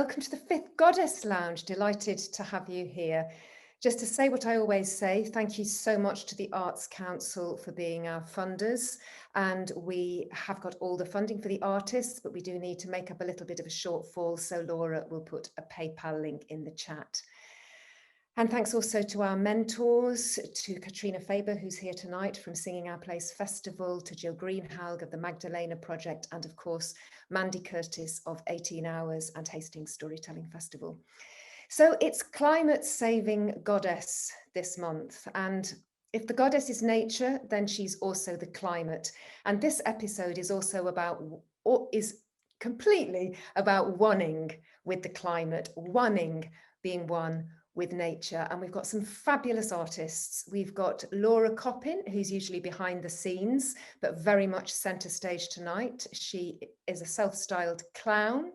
welcome to the Fifth Goddess Lounge. Delighted to have you here. Just to say what I always say, thank you so much to the Arts Council for being our funders. And we have got all the funding for the artists, but we do need to make up a little bit of a shortfall. So Laura will put a PayPal link in the chat. And thanks also to our mentors, to Katrina Faber, who's here tonight from Singing Our Place Festival, to Jill Greenhalgh of the Magdalena Project, and of course, Mandy Curtis of 18 Hours and Hastings Storytelling Festival. So it's Climate Saving Goddess this month. And if the goddess is nature, then she's also the climate. And this episode is also about, or is completely about oneing with the climate, oneing being one with nature. And we've got some fabulous artists. We've got LAURA COPPIN, who's usually behind the scenes, but very much center stage tonight. She is a self-styled clown.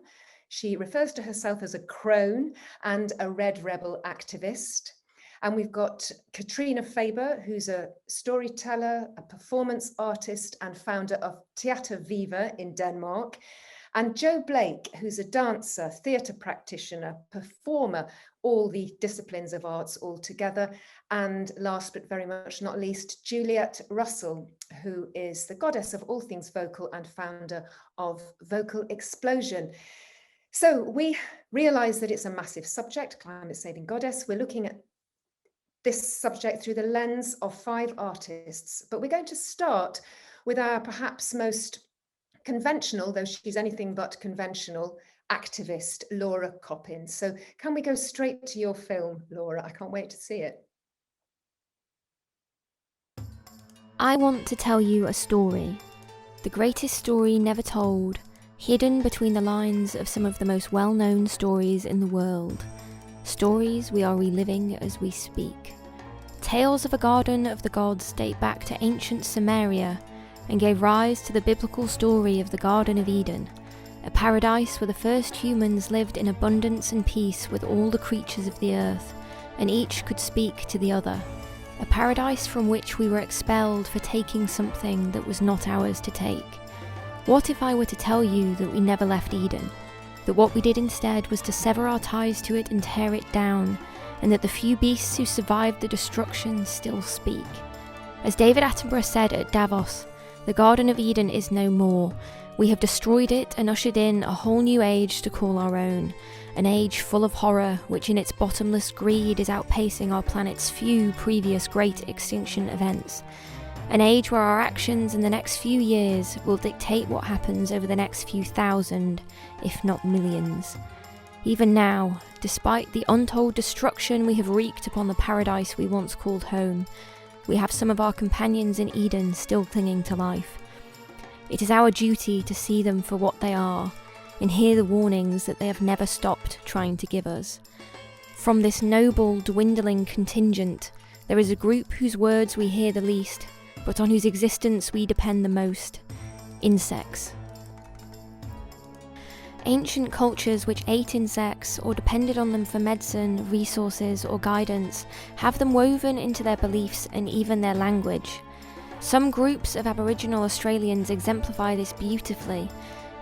She refers to herself as a crone and a red rebel activist. And we've got Katrina Faber, who's a storyteller, a performance artist, and founder of Teater Viva in Denmark. And Joe Blake, who's a dancer, theatre practitioner, performer, all the disciplines of arts all together. And last but very much not least, JULIET Russell, who is the goddess of all things vocal and founder of Vocal Explosion. So we realise that it's a massive subject, climate saving goddess. We're looking at this subject through the lens of 5 artists, but we're going to start with our perhaps most conventional, though she's anything but conventional, activist, LAURA COPPIN. So can we go straight to your film, Laura? I can't wait to see it. I want to tell you a story, the greatest story never told, hidden between the lines of some of the most well-known stories in the world. Stories we are reliving as we speak. Tales of a garden of the gods date back to ancient Samaria and gave rise to the biblical story of the Garden of Eden, a paradise where the first humans lived in abundance and peace with all the creatures of the earth, and each could speak to the other. A paradise from which we were expelled for taking something that was not ours to take. What if I were to tell you that we never left Eden, that what we did instead was to sever our ties to it and tear it down, and that the few beasts who survived the destruction still speak? As David Attenborough said at Davos, the Garden of Eden is no more. We have destroyed it and ushered in a whole new age to call our own. An age full of horror, which in its bottomless greed is outpacing our planet's few previous great extinction events. An age where our actions in the next few years will dictate what happens over the next few thousand, if not millions. Even now, despite the untold destruction we have wreaked upon the paradise we once called home, we have some of our companions in Eden still clinging to life. It is our duty to see them for what they are, and hear the warnings that they have never stopped trying to give us. From this noble, dwindling contingent, there is a group whose words we hear the least, but on whose existence we depend the most: insects. Ancient cultures which ate insects or depended on them for medicine, resources, or guidance have them woven into their beliefs and even their language. Some groups of Aboriginal Australians exemplify this beautifully,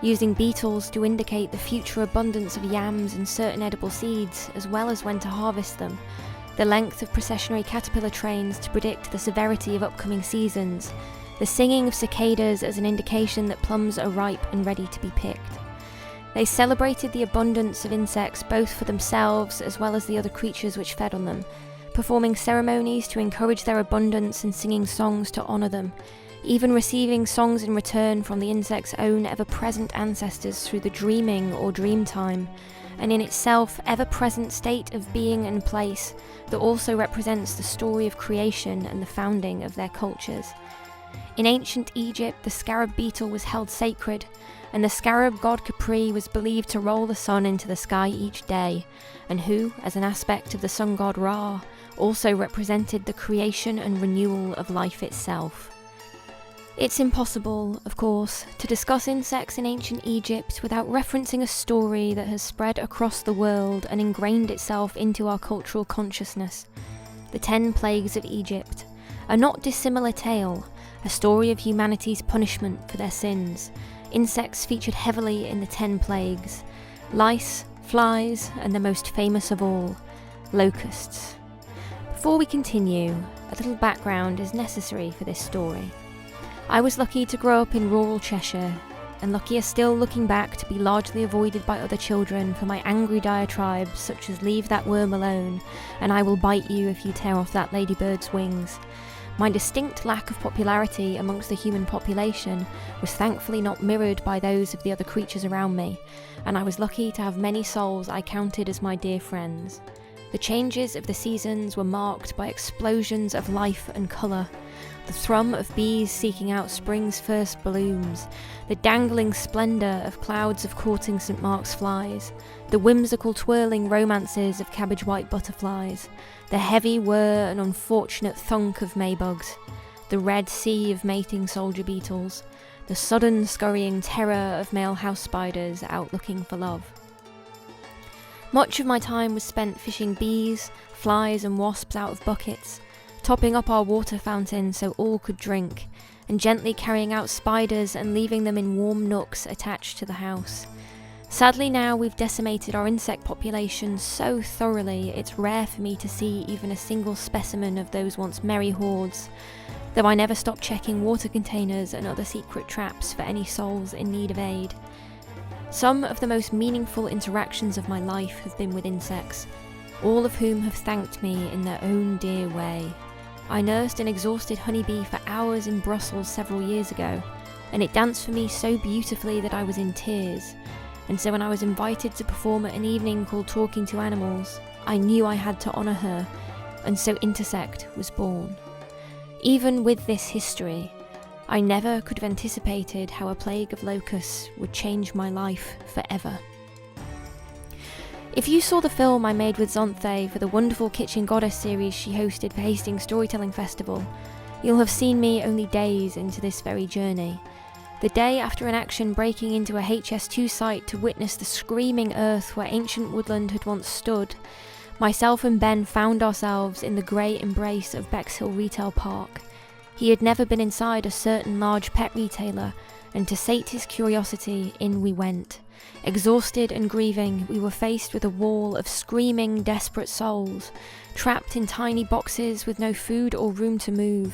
using beetles to indicate the future abundance of yams and certain edible seeds, as well as when to harvest them, the length of processionary caterpillar trains to predict the severity of upcoming seasons, the singing of cicadas as an indication that plums are ripe and ready to be picked. They celebrated the abundance of insects both for themselves as well as the other creatures which fed on them, performing ceremonies to encourage their abundance and singing songs to honour them, even receiving songs in return from the insect's own ever-present ancestors through the dreaming or dream time, an in itself ever-present state of being and place that also represents the story of creation and the founding of their cultures. In ancient Egypt, the scarab beetle was held sacred, and the scarab god Capri was believed to roll the sun into the sky each day, and who, as an aspect of the sun god Ra, also represented the creation and renewal of life itself. It's impossible, of course, to discuss insects in ancient Egypt without referencing a story that has spread across the world and ingrained itself into our cultural consciousness. The 10 Plagues of Egypt, a not dissimilar tale, a story of humanity's punishment for their sins. Insects featured heavily in the 10 Plagues. Lice, flies, and the most famous of all, locusts. Before we continue, a little background is necessary for this story. I was lucky to grow up in rural Cheshire, and luckier still looking back to be largely avoided by other children for my angry diatribes such as "leave that worm alone" and "I will bite you if you tear off that ladybird's wings." My distinct lack of popularity amongst the human population was thankfully not mirrored by those of the other creatures around me, and I was lucky to have many souls I counted as my dear friends. The changes of the seasons were marked by explosions of life and colour, the thrum of bees seeking out spring's first blooms, the dangling splendour of clouds of courting St. Mark's flies, the whimsical twirling romances of cabbage-white butterflies, the heavy whir and unfortunate thunk of maybugs, the red sea of mating soldier beetles, the sudden scurrying terror of male house spiders out looking for love. Much of my time was spent fishing bees, flies and wasps out of buckets, topping up our water fountain so all could drink, and gently carrying out spiders and leaving them in warm nooks attached to the house. Sadly now we've decimated our insect population so thoroughly it's rare for me to see even a single specimen of those once merry hordes, though I never stop checking water containers and other secret traps for any souls in need of aid. Some of the most meaningful interactions of my life have been with insects, all of whom have thanked me in their own dear way. I nursed an exhausted honeybee for hours in Brussels several years ago, and it danced for me so beautifully that I was in tears, and so when I was invited to perform at an evening called Talking to Animals, I knew I had to honour her, and so Intersect was born. Even with this history, I never could have anticipated how a plague of locusts would change my life forever. If you saw the film I made with XANTHE for the wonderful Kitchen Goddess series she hosted for Hastings Storytelling Festival, you'll have seen me only days into this very journey. The day after an action breaking into a HS2 site to witness the screaming earth where ancient woodland had once stood, myself and Ben found ourselves in the grey embrace of Bexhill Retail Park. He had never been inside a certain large pet retailer, and to sate his curiosity, in we went. Exhausted and grieving, we were faced with a wall of screaming, desperate souls, trapped in tiny boxes with no food or room to move,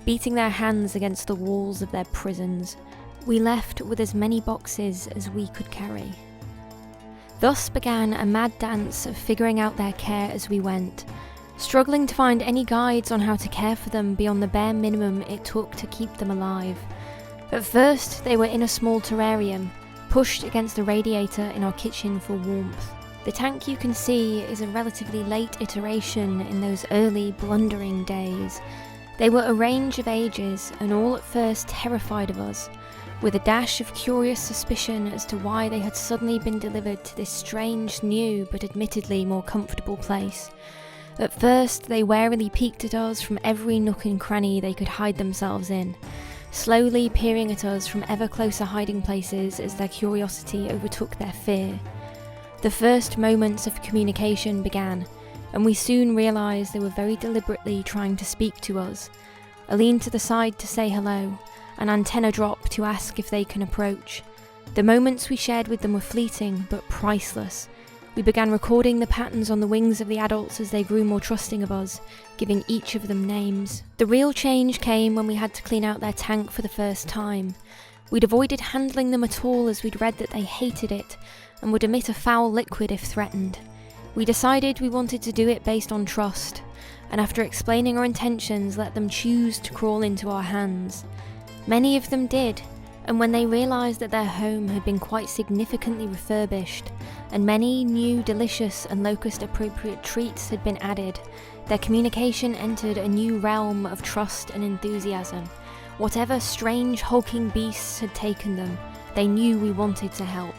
beating their hands against the walls of their prisons. We left with as many boxes as we could carry. Thus began a mad dance of figuring out their care as we went, struggling to find any guides on how to care for them beyond the bare minimum it took to keep them alive. At first, they were in a small terrarium, pushed against the radiator in our kitchen for warmth. The tank you can see is a relatively late iteration in those early, blundering days. They were a range of ages, and all at first terrified of us, with a dash of curious suspicion as to why they had suddenly been delivered to this strange, new, but admittedly more comfortable place. At first, they warily peeked at us from every nook and cranny they could hide themselves in, slowly peering at us from ever closer hiding places as their curiosity overtook their fear. The first moments of communication began, and we soon realised they were very deliberately trying to speak to us. A lean to the side to say hello, an antenna drop to ask if they can approach. The moments we shared with them were fleeting but priceless. We began recording the patterns on the wings of the adults as they grew more trusting of us, giving each of them names. The real change came when we had to clean out their tank for the first time. We'd avoided handling them at all as we'd read that they hated it, and would emit a foul liquid if threatened. We decided we wanted to do it based on trust, and after explaining our intentions, let them choose to crawl into our hands. Many of them did, and when they realised that their home had been quite significantly refurbished, and many new delicious and locust-appropriate treats had been added, their communication entered a new realm of trust and enthusiasm. Whatever strange hulking beasts had taken them, they knew we wanted to help.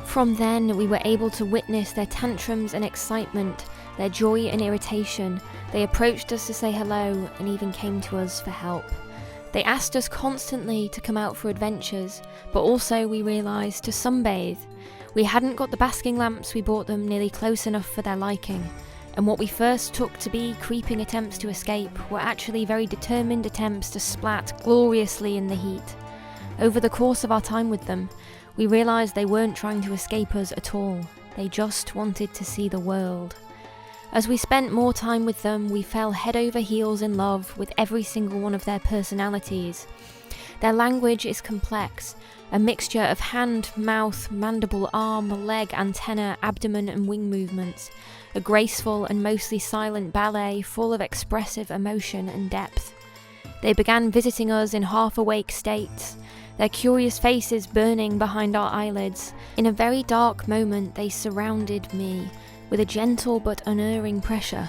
From then, we were able to witness their tantrums and excitement, their joy and irritation. They approached us to say hello, and even came to us for help. They asked us constantly to come out for adventures, but also, we realised, to sunbathe. We hadn't got the basking lamps we bought them nearly close enough for their liking, and what we first took to be creeping attempts to escape were actually very determined attempts to splat gloriously in the heat. Over the course of our time with them, we realised they weren't trying to escape us at all. they just wanted to see the world. As we spent more time with them, we fell head over heels in love with every single one of their personalities. Their language is complex, a mixture of hand, mouth, mandible, arm, leg, antenna, abdomen and wing movements, a graceful and mostly silent ballet full of expressive emotion and depth. They began visiting us in half-awake states, their curious faces burning behind our eyelids. In a very dark moment they surrounded me, with a gentle but unerring pressure,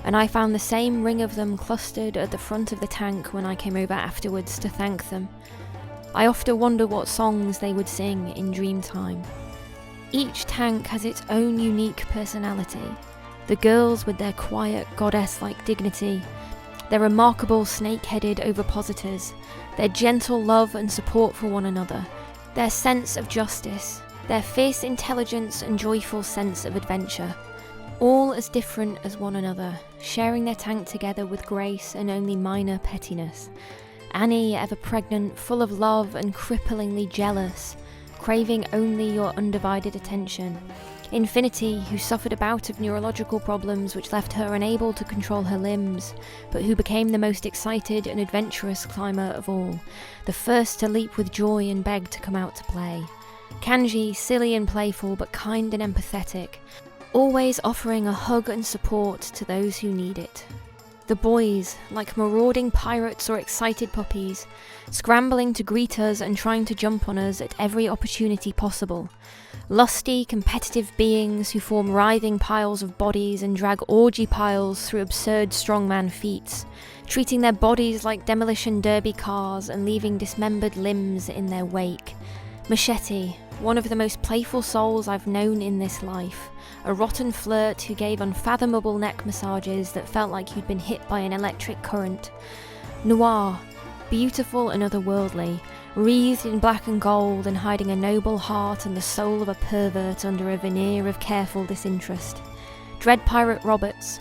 and I found the same ring of them clustered at the front of the tank when I came over afterwards to thank them. I often wonder what songs they would sing in dream time. Each tank has its own unique personality. The girls with their quiet, goddess-like dignity, their remarkable snake-headed ovipositors, their gentle love and support for one another, their sense of justice, their fierce intelligence and joyful sense of adventure, all as different as one another, sharing their tank together with grace and only minor pettiness. Annie, ever pregnant, full of love and cripplingly jealous, craving only your undivided attention. Infinity, who suffered a bout of neurological problems which left her unable to control her limbs, but who became the most excited and adventurous climber of all, the first to leap with joy and beg to come out to play. Kanji, silly and playful but kind and empathetic, always offering a hug and support to those who need it. The boys, like marauding pirates or excited puppies, scrambling to greet us and trying to jump on us at every opportunity possible. Lusty, competitive beings who form writhing piles of bodies and drag orgy piles through absurd strongman feats, treating their bodies like demolition derby cars and leaving dismembered limbs in their wake. Machete, one of the most playful souls I've known in this life, a rotten flirt who gave unfathomable neck massages that felt like you'd been hit by an electric current. Noir, beautiful and otherworldly, wreathed in black and gold and hiding a noble heart and the soul of a pervert under a veneer of careful disinterest. Dread Pirate Roberts,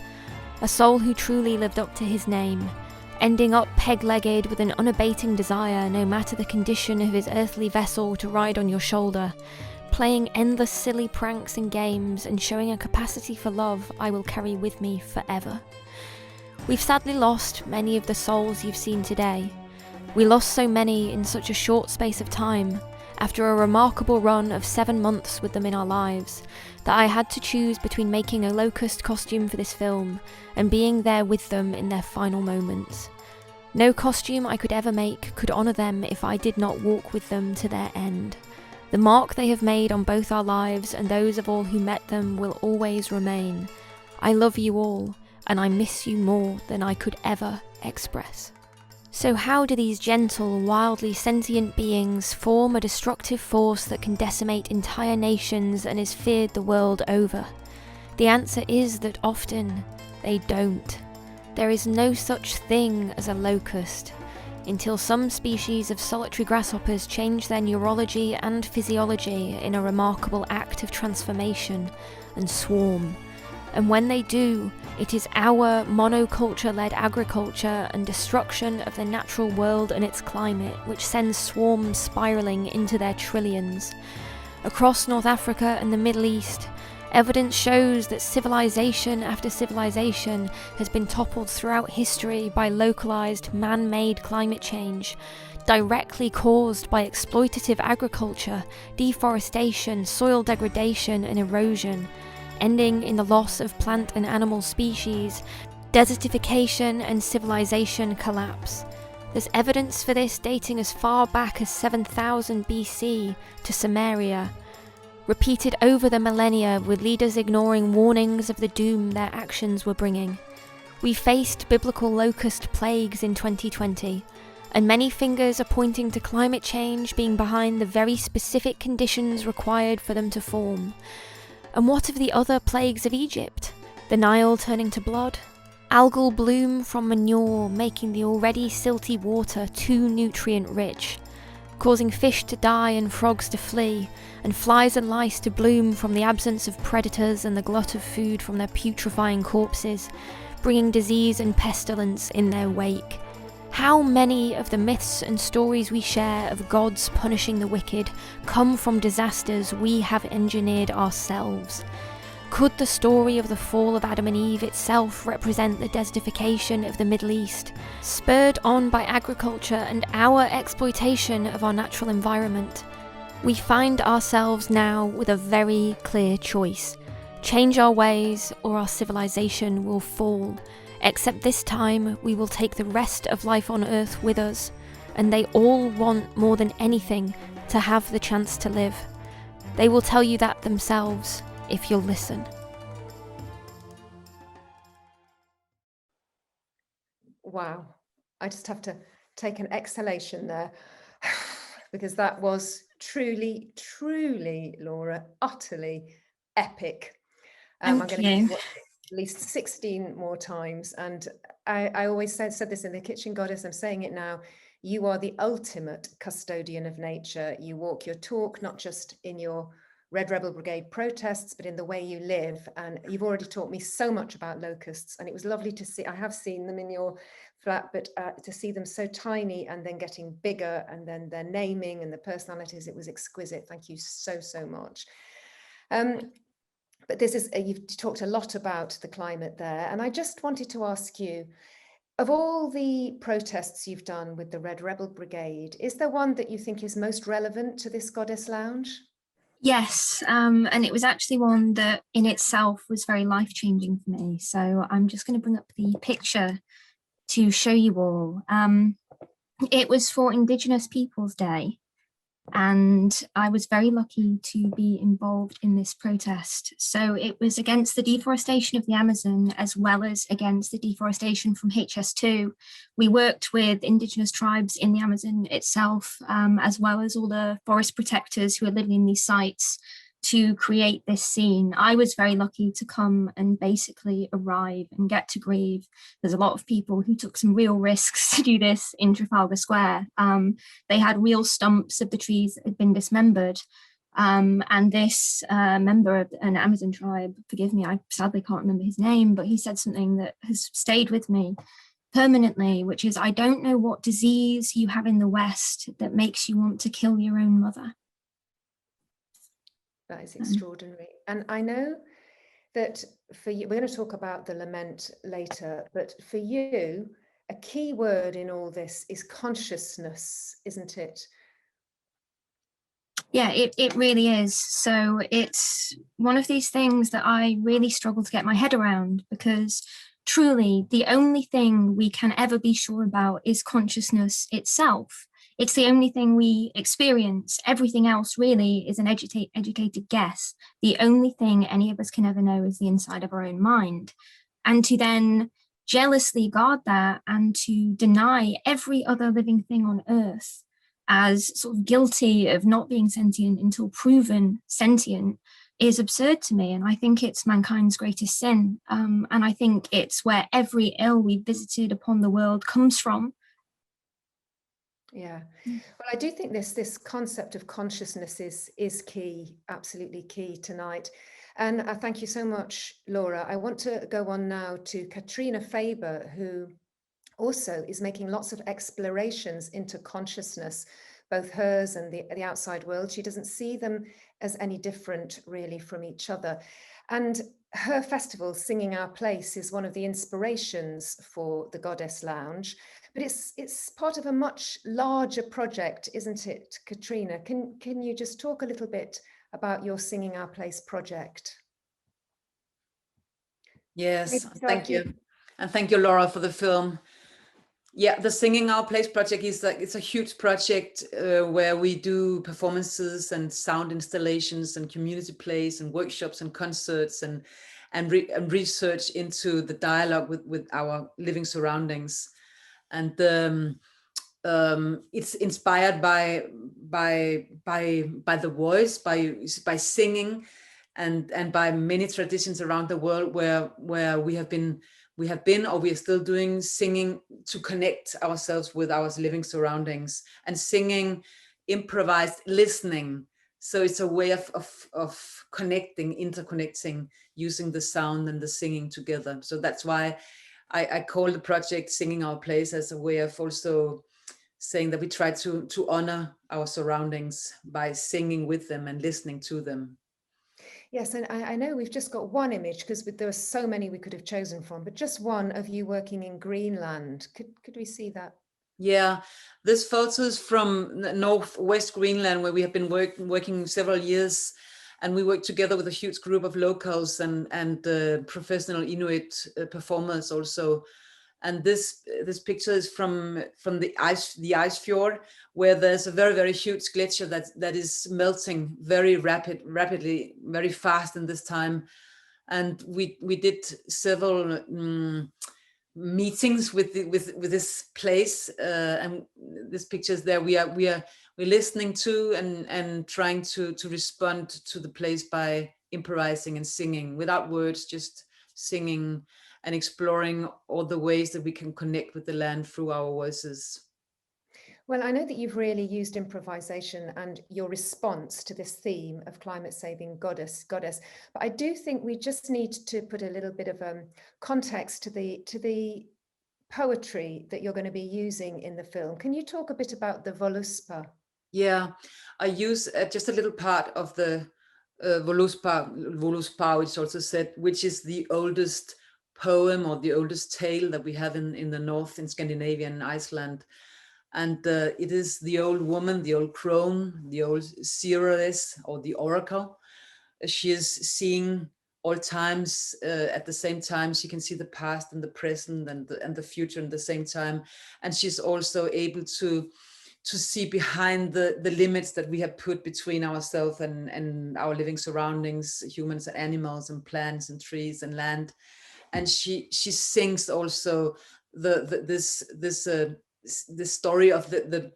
a soul who truly lived up to his name, ending up peg-legged with an unabating desire, no matter the condition of his earthly vessel, to ride on your shoulder, playing endless silly pranks and games and showing a capacity for love I will carry with me forever. We've sadly lost many of the souls you've seen today. We lost so many in such a short space of time, after a remarkable run of 7 months with them in our lives, that I had to choose between making a locust costume for this film and being there with them in their final moments. No costume I could ever make could honour them if I did not walk with them to their end. The mark they have made on both our lives and those of all who met them will always remain. I love you all, and I miss you more than I could ever express. So how do these gentle, wildly sentient beings form a destructive force that can decimate entire nations and is feared the world over? The answer is that often they don't. There is no such thing as a locust, until some species of solitary grasshoppers change their neurology and physiology in a remarkable act of transformation and swarm. And when they do, it is our monoculture-led agriculture and destruction of the natural world and its climate which sends swarms spiralling into their trillions. Across North Africa and the Middle East, evidence shows that civilization after civilization has been toppled throughout history by localized, man-made climate change, directly caused by exploitative agriculture, deforestation, soil degradation and erosion, ending in the loss of plant and animal species, desertification and civilization collapse. There's evidence for this dating as far back as 7000 BC to Samaria, repeated over the millennia with leaders ignoring warnings of the doom their actions were bringing. We faced biblical locust plagues in 2020, and many fingers are pointing to climate change being behind the very specific conditions required for them to form. And what of the other plagues of Egypt? The Nile turning to blood? Algal bloom from manure making the already silty water too nutrient-rich, causing fish to die and frogs to flee, and flies and lice to bloom from the absence of predators and the glut of food from their putrefying corpses, bringing disease and pestilence in their wake. How many of the myths and stories we share of gods punishing the wicked come from disasters we have engineered ourselves? Could the story of the fall of Adam and Eve itself represent the desertification of the Middle East, spurred on by agriculture and our exploitation of our natural environment? We find ourselves now with a very clear choice. Change our ways or our civilization will fall, except this time we will take the rest of life on Earth with us, and they all want more than anything to have the chance to live. They will tell you that themselves, if you'll listen. Wow, I just have to take an exhalation there because that was truly, truly, Laura, utterly epic. I'm going to watch it at least 16 more times. And I always said this in The Kitchen Goddess, I'm saying it now, you are the ultimate custodian of nature. You walk your talk, not just in your Red Rebel Brigade protests, but in the way you live. And you've already taught me so much about locusts, and it was lovely to see. I have seen them in your flat, but to see them so tiny and then getting bigger, and then their naming and the personalities, it was exquisite. Thank you so, so much. But this is, you've talked a lot about the climate there, and I just wanted to ask you, of all the protests you've done with the Red Rebel Brigade, is there one that you think is most relevant to this Goddess Lounge? Yes, and it was actually one that in itself was very life-changing for me. So I'm just going to bring up the picture to show you all. It was for Indigenous Peoples Day, and I was very lucky to be involved in this protest. So it was against the deforestation of the Amazon, as well as against the deforestation from HS2. We worked with Indigenous tribes in the Amazon itself, as well as all the forest protectors who are living in these sites, to create this scene. I was very lucky to come and basically arrive and get to grieve. There's a lot of people who took some real risks to do this in Trafalgar Square. They had real stumps of the trees that had been dismembered. And this member of an Amazon tribe, forgive me, I sadly can't remember his name, but he said something that has stayed with me permanently, which is, I don't know what disease you have in the West that makes you want to kill your own mother. That is extraordinary. And I know that for you, we're going to talk about the lament later, but for you, a key word in all this is consciousness, isn't it? Yeah, it really is. So it's one of these things that I really struggle to get my head around, because truly the only thing we can ever be sure about is consciousness itself. It's the only thing we experience. Everything else really is an educated guess. The only thing any of us can ever know is the inside of our own mind. And to then jealously guard that and to deny every other living thing on Earth as sort of guilty of not being sentient until proven sentient is absurd to me. And I think it's mankind's greatest sin. And I think it's where every ill we've visited upon the world comes from. Yeah, well, I do think this concept of consciousness is key, absolutely key tonight. And I thank you so much, Laura. I want to go on now to Katrina Faber, who also is making lots of explorations into consciousness, both hers and the outside world. She doesn't see them as any different really from each other. And her festival, Singing Our Place, is one of the inspirations for the Goddess Lounge. But it's part of a much larger project, isn't it, Katrina? Can you just talk a little bit about your Singing Our Place project? Yes, thank you. And thank you, Laura, for the film. Yeah, the Singing Our Place project is it's a huge project where we do performances and sound installations and community plays and workshops and concerts and research into the dialogue with our living surroundings. And it's inspired by the voice, by singing, and by many traditions around the world where we have been or we are still doing singing to connect ourselves with our living surroundings, and singing, improvised listening. So it's a way of connecting, interconnecting, using the sound and the singing together. So that's why I call the project Singing Our Place as a way of also saying that we try to honor our surroundings by singing with them and listening to them. Yes, and I know we've just got one image because there are so many we could have chosen from, but just one of you working in Greenland. Could we see that? Yeah, this photo is from northwest Greenland, where we have been working several years, and we work together with a huge group of locals and professional Inuit performers also. And this picture is from the ice fjord, where there's a very huge glacier that is melting very rapidly, very fast in this time. And we did several meetings with this place, and this pictures there we're listening to and trying to respond to the place by improvising and singing without words, just singing and exploring all the ways that we can connect with the land through our voices. Well, I know that you've really used improvisation and your response to this theme of climate saving goddess, but I do think we just need to put a little bit of context to the poetry that you're going to be using in the film. Can you talk a bit about the Voluspa? Yeah, I use just a little part of the Voluspa, which also said, which is the oldest poem or the oldest tale that we have in the north, in Scandinavia and Iceland. And it is the old woman, the old crone, the old seeress or the oracle. She is seeing all times at the same time. She can see the past and the present and the future at the same time. And she's also able to see behind the limits that we have put between ourselves and our living surroundings, humans and animals and plants and trees and land. And she sings also this story of the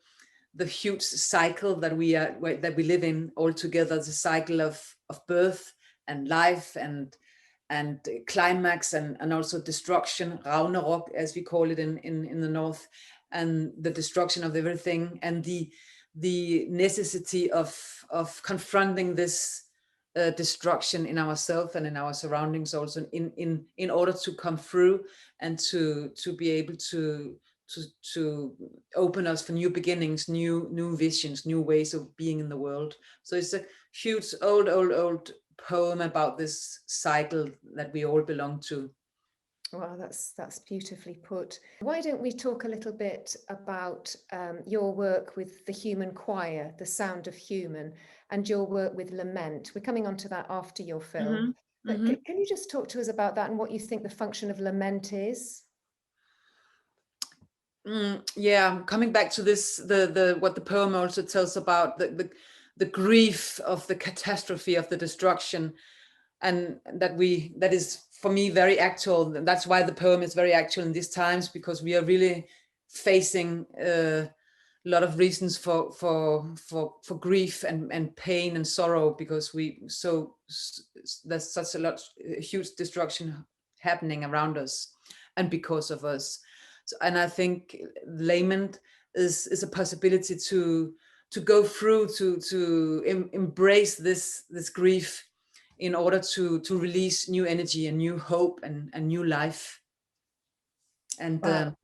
huge cycle that we live in all together, the cycle of birth and life and climax and also destruction, Ragnarok as we call it in the north, and the destruction of everything, and the necessity of confronting this destruction in ourselves and in our surroundings also in order to come through and to be able to open us for new beginnings, new visions, new ways of being in the world. So it's a huge old poem about this cycle that we all belong to. Well, that's beautifully put. Why don't we talk a little bit about your work with the human choir, the sound of human, and your work with Lament? We're coming on to that after your film. But can you just talk to us about that and what you think the function of Lament is? Yeah, coming back to this, what the poem also tells about the grief of the catastrophe of the destruction, and that is for me very actual. That's why the poem is very actual in these times, because we are really facing a lot of reasons for grief and pain and sorrow, because there's such a huge destruction happening around us and because of us. So, and I think Lament is a possibility to go through, to embrace this grief in order to release new energy and new hope and new life. And Wow.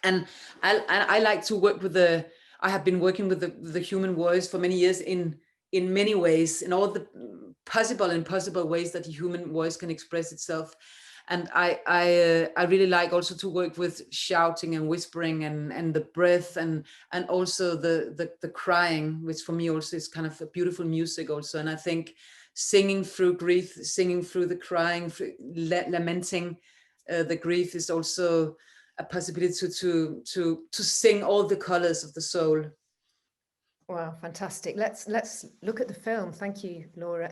And I like to work with I have been working with the human voice for many years in many ways, in all the possible and impossible ways that the human voice can express itself. And I really like also to work with shouting and whispering and the breath and also the crying, which for me also is kind of a beautiful music also. And I think singing through grief, singing through the crying, lamenting the grief is also a possibility to sing all the colors of the soul. Wow, fantastic. Let's look at the film. Thank you, Laura.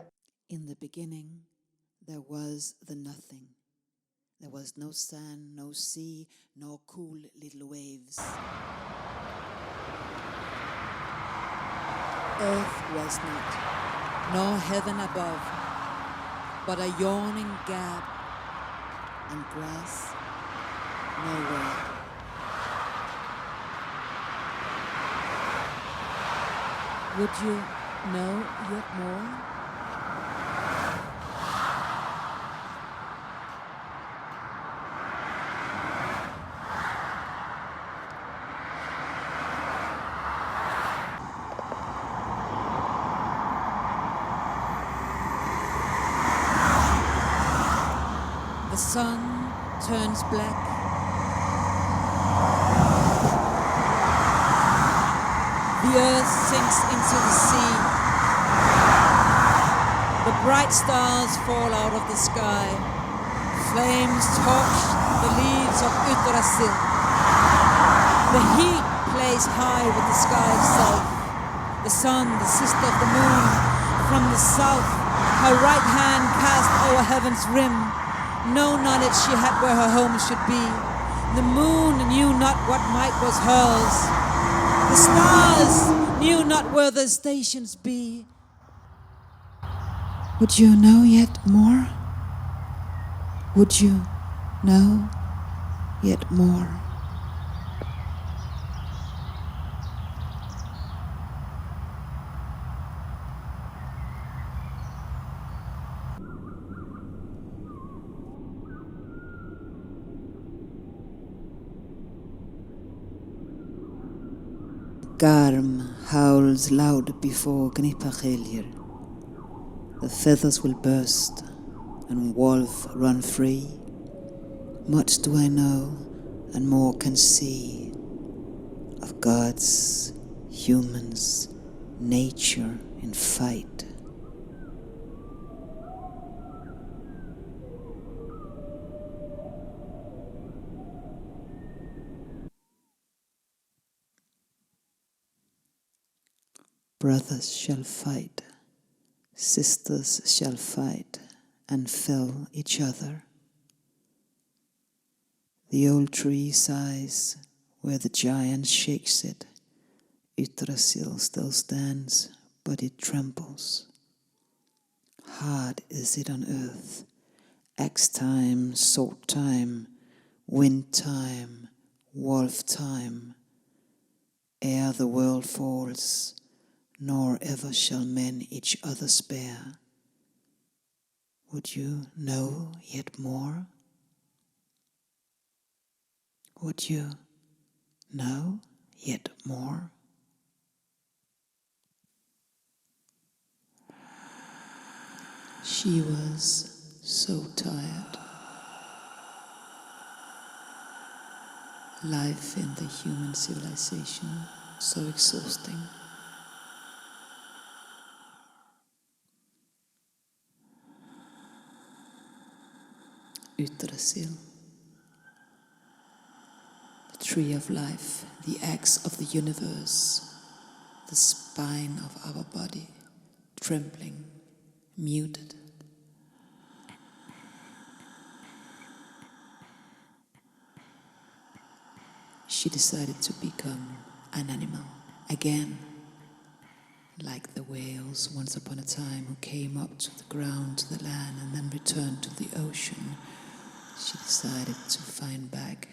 In the beginning, there was the nothing. There was no sand, no sea, nor cool little waves. Earth was not, nor heaven above, but a yawning gap, and grass nowhere. Would you know yet more? sun turns black. The earth sinks into the sea. The bright stars fall out of the sky. Flames torch the leaves of Yggdrasil. The heat plays high with the sky itself. The sun, the sister of the moon, from the south, her right hand cast over heaven's rim. No knowledge she had where her home should be. The moon knew not what might was hers. The stars knew not where their stations be. Would you know yet more? Would you know yet more? Garm howls loud before Gnipachiljer. The feathers will burst and wolf run free. Much do I know and more can see of gods, humans, nature in fight. Brothers shall fight, sisters shall fight and fell each other. The old tree sighs where the giant shakes it. Yggdrasil still stands, but it trembles. Hard is it on earth, axe time, sword time, wind time, wolf time. Ere the world falls, nor ever shall men each other spare. Would you know yet more? Would you know yet more? She was so tired. Life in the human civilization so exhausting. Yggdrasil, the tree of life, the axe of the universe, the spine of our body, trembling, muted. She decided to become an animal again, like the whales once upon a time who came up to the ground, to the land, and then returned to the ocean. She decided to find back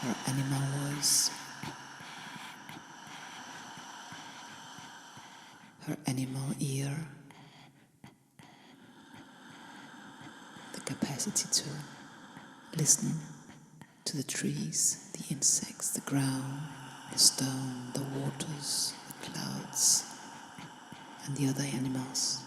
her animal voice, her animal ear, the capacity to listen to the trees, the insects, the ground, the stone, the waters, the clouds, and the other animals.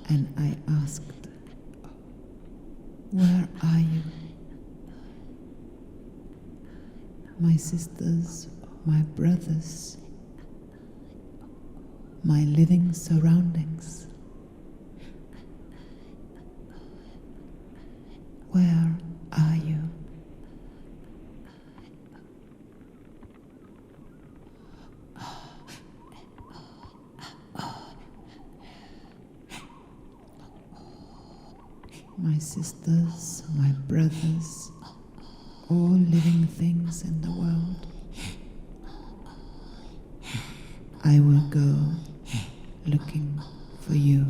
And I asked, "Where are you? My sisters, my brothers, my living surroundings. Where are you?" sisters, my brothers, all living things in the world, I will go looking for you.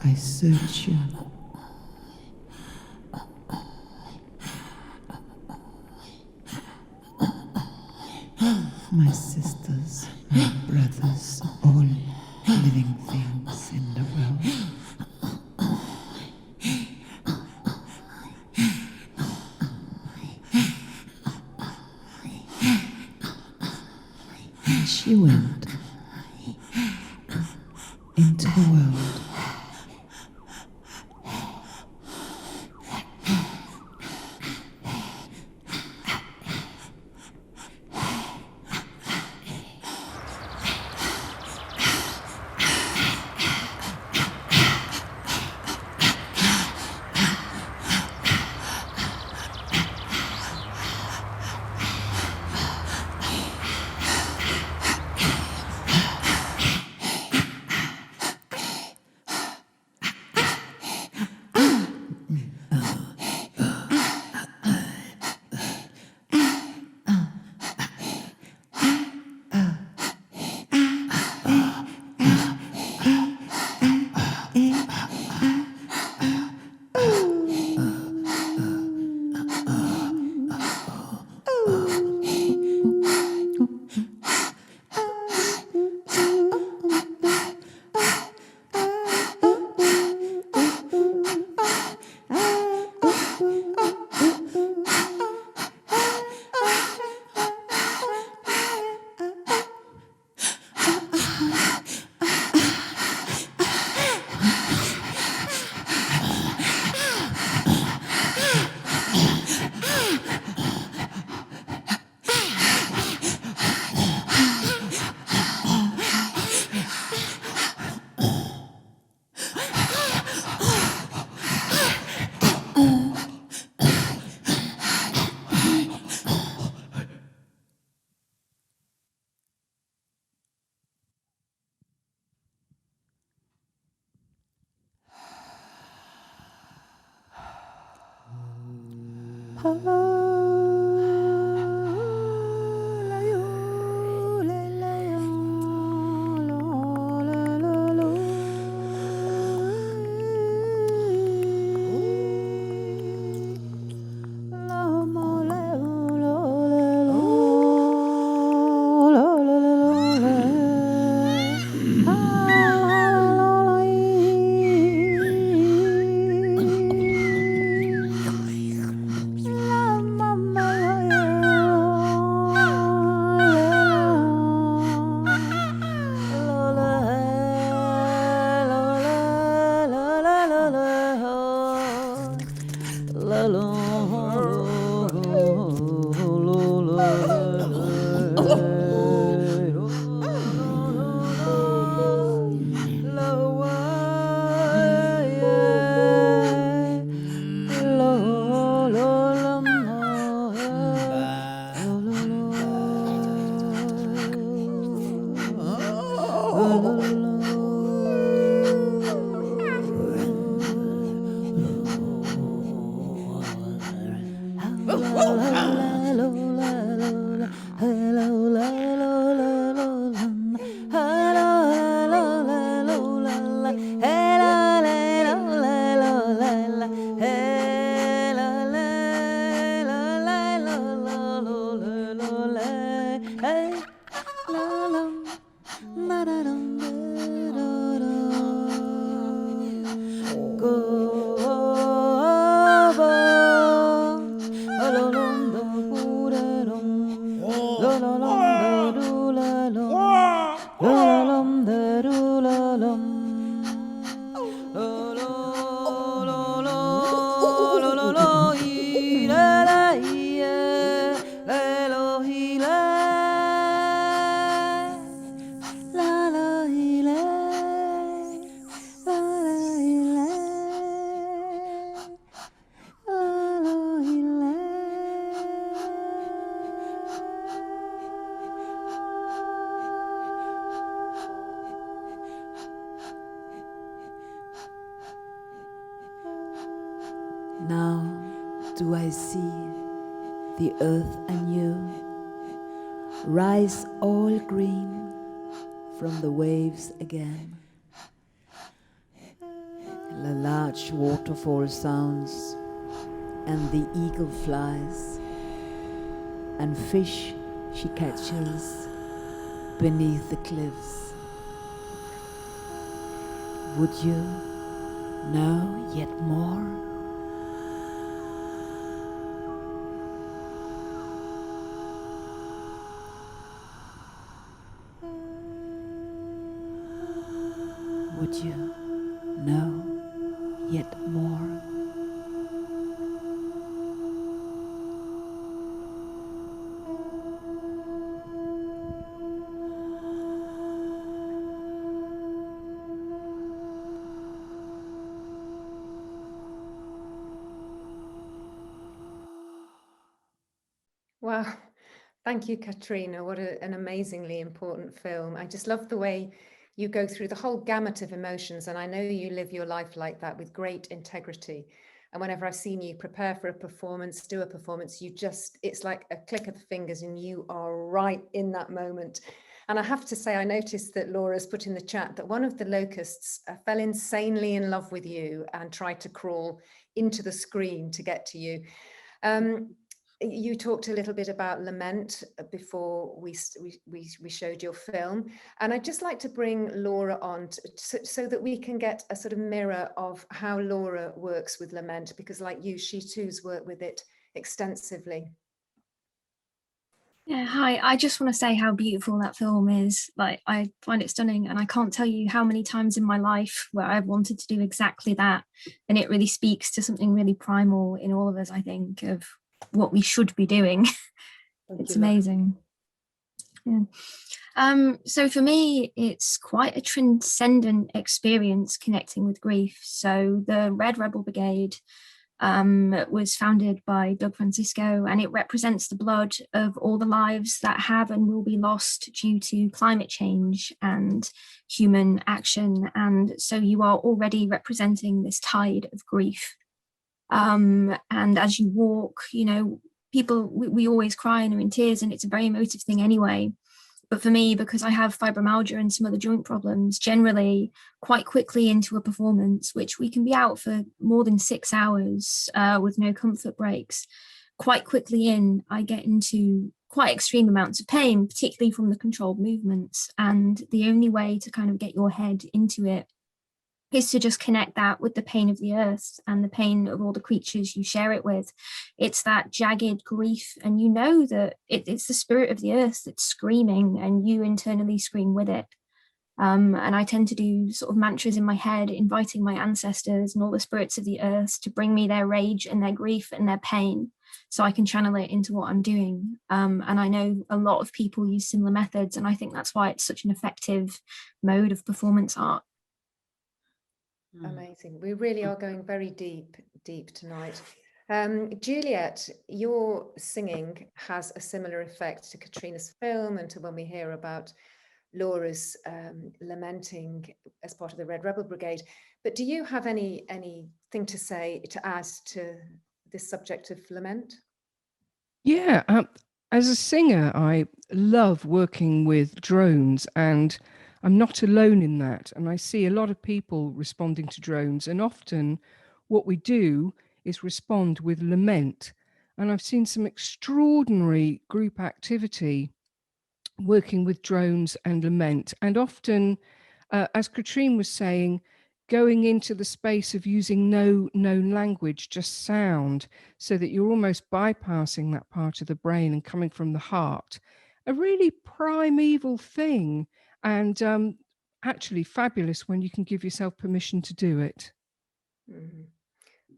I search you. My sisters, my brothers, all living things in the world. And she went into the world. Alone do I see the earth anew rise all green from the waves again. The large waterfall sounds, and the eagle flies, and fish she catches beneath the cliffs. Would you know yet more? Would you know yet more? Wow. Thank you, Katrina. What an amazingly important film. I just love the way you go through the whole gamut of emotions. And I know you live your life like that with great integrity. And whenever I've seen you prepare for a performance, do a performance, it's like a click of the fingers and you are right in that moment. And I have to say, I noticed that Laura's put in the chat that one of the locusts fell insanely in love with you and tried to crawl into the screen to get to you. You talked a little bit about Lament before we showed your film, and I'd just like to bring Laura on so that we can get a sort of mirror of how Laura works with Lament, because like you, she too's worked with it extensively. Yeah, hi. I just want to say how beautiful that film is. Like, I find it stunning, and I can't tell you how many times in my life where I've wanted to do exactly that, and it really speaks to something really primal in all of us, I think, of what we should be doing. It's amazing. Yeah. So for me, it's quite a transcendent experience connecting with grief. So the Red Rebel Brigade was founded by Doug Francisco, and it represents the blood of all the lives that have and will be lost due to climate change and human action. And so you are already representing this tide of grief. And as you walk, you know, we always cry and are in tears, and it's a very emotive thing anyway. But for me, because I have fibromyalgia and some other joint problems, generally quite quickly into a performance, which we can be out for more than 6 hours with no comfort breaks, quite quickly I get into quite extreme amounts of pain, particularly from the controlled movements. And the only way to kind of get your head into it is to just connect that with the pain of the earth and the pain of all the creatures you share it with. It's that jagged grief, and you know that it's the spirit of the earth that's screaming, and you internally scream with it. And I tend to do sort of mantras in my head, inviting my ancestors and all the spirits of the earth to bring me their rage and their grief and their pain, so I can channel it into what I'm doing. And I know a lot of people use similar methods, and I think that's why it's such an effective mode of performance art. Amazing. We really are going very deep tonight. Juliet, your singing has a similar effect to Katrina's film and to when we hear about Laura's lamenting as part of the Red Rebel Brigade. But do you have anything to add to this subject of lament? Yeah, as a singer, I love working with drones, and I'm not alone in that. And I see a lot of people responding to drones, and often what we do is respond with lament. And I've seen some extraordinary group activity working with drones and lament. And often, as Katrine was saying, going into the space of using no known language, just sound, so that you're almost bypassing that part of the brain and coming from the heart. A really primeval thing, and actually fabulous when you can give yourself permission to do it. Mm-hmm.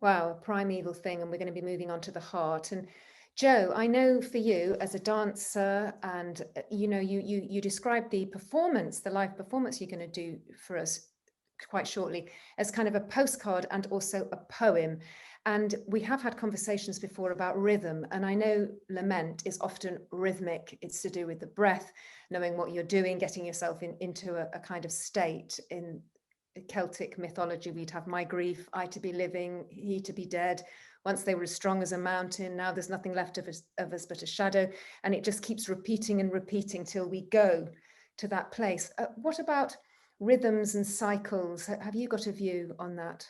Wow, a primeval thing, and we're going to be moving on to the heart. And Jo, I know for you as a dancer, and you know, you described the performance, the live performance you're going to do for us quite shortly, as kind of a postcard and also a poem. And we have had conversations before about rhythm, and I know lament is often rhythmic. It's to do with the breath, knowing what you're doing, getting yourself into a kind of state. In Celtic mythology, we'd have my grief, I to be living, he to be dead. Once they were as strong as a mountain, now there's nothing left of us but a shadow. And it just keeps repeating and repeating till we go to that place. What about rhythms and cycles? Have you got a view on that?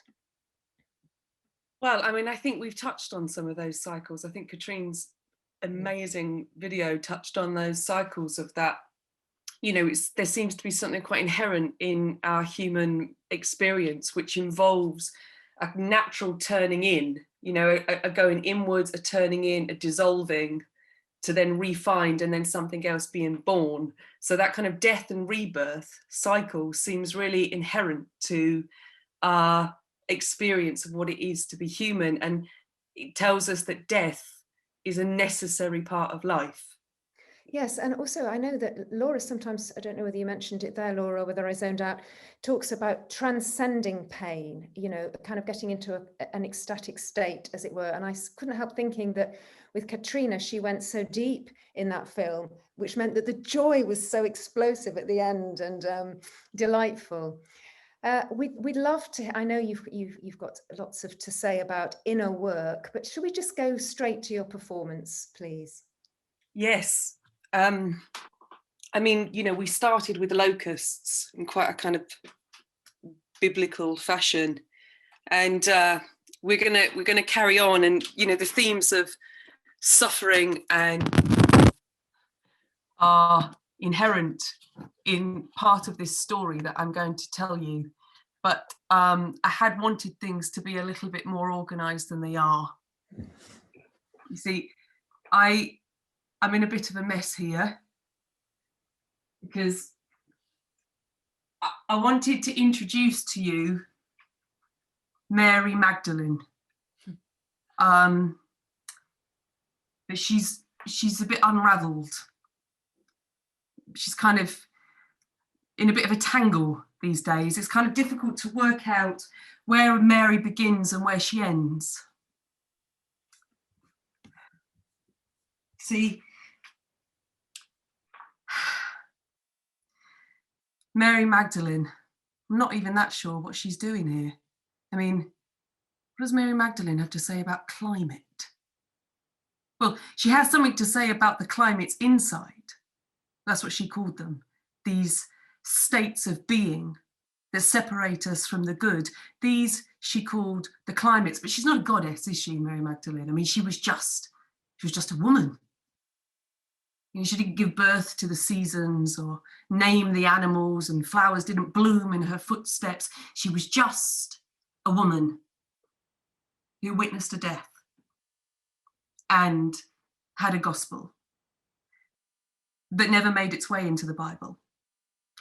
Well, I mean, I think we've touched on some of those cycles. I think Katrine's amazing video touched on those cycles of that. You know, there seems to be something quite inherent in our human experience, which involves a natural turning in, you know, a going inwards, a turning in, a dissolving, to then refind, and then something else being born. So that kind of death and rebirth cycle seems really inherent to our experience of what it is to be human. And it tells us that death is a necessary part of life. Yes, and also I know that Laura sometimes, I don't know whether you mentioned it there, Laura, whether I zoned out, talks about transcending pain, you know, kind of getting into an ecstatic state, as it were. And I couldn't help thinking that with Katrina, she went so deep in that film, which meant that the joy was so explosive at the end and delightful. We'd love to, I know you've got lots to say about inner work, but should we just go straight to your performance, please? Yes. I mean, you know, we started with locusts in quite a kind of biblical fashion, and we're gonna carry on. And you know, the themes of suffering and are inherent in part of this story that I'm going to tell you. But I had wanted things to be a little bit more organized than they are. You see, I'm in a bit of a mess here because I wanted to introduce to you Mary Magdalene. But she's a bit unraveled. She's kind of in a bit of a tangle these days. It's kind of difficult to work out where Mary begins and where she ends. See, Mary Magdalene, I'm not even that sure what she's doing here. I mean, what does Mary Magdalene have to say about climate? Well, she has something to say about the climates inside. That's what she called them, these states of being that separate us from the good. These she called the climates, but she's not a goddess, is she, Mary Magdalene? I mean, she was just a woman. You know, she didn't give birth to the seasons or name the animals, and flowers didn't bloom in her footsteps. She was just a woman who witnessed a death and had a gospel that never made its way into the Bible.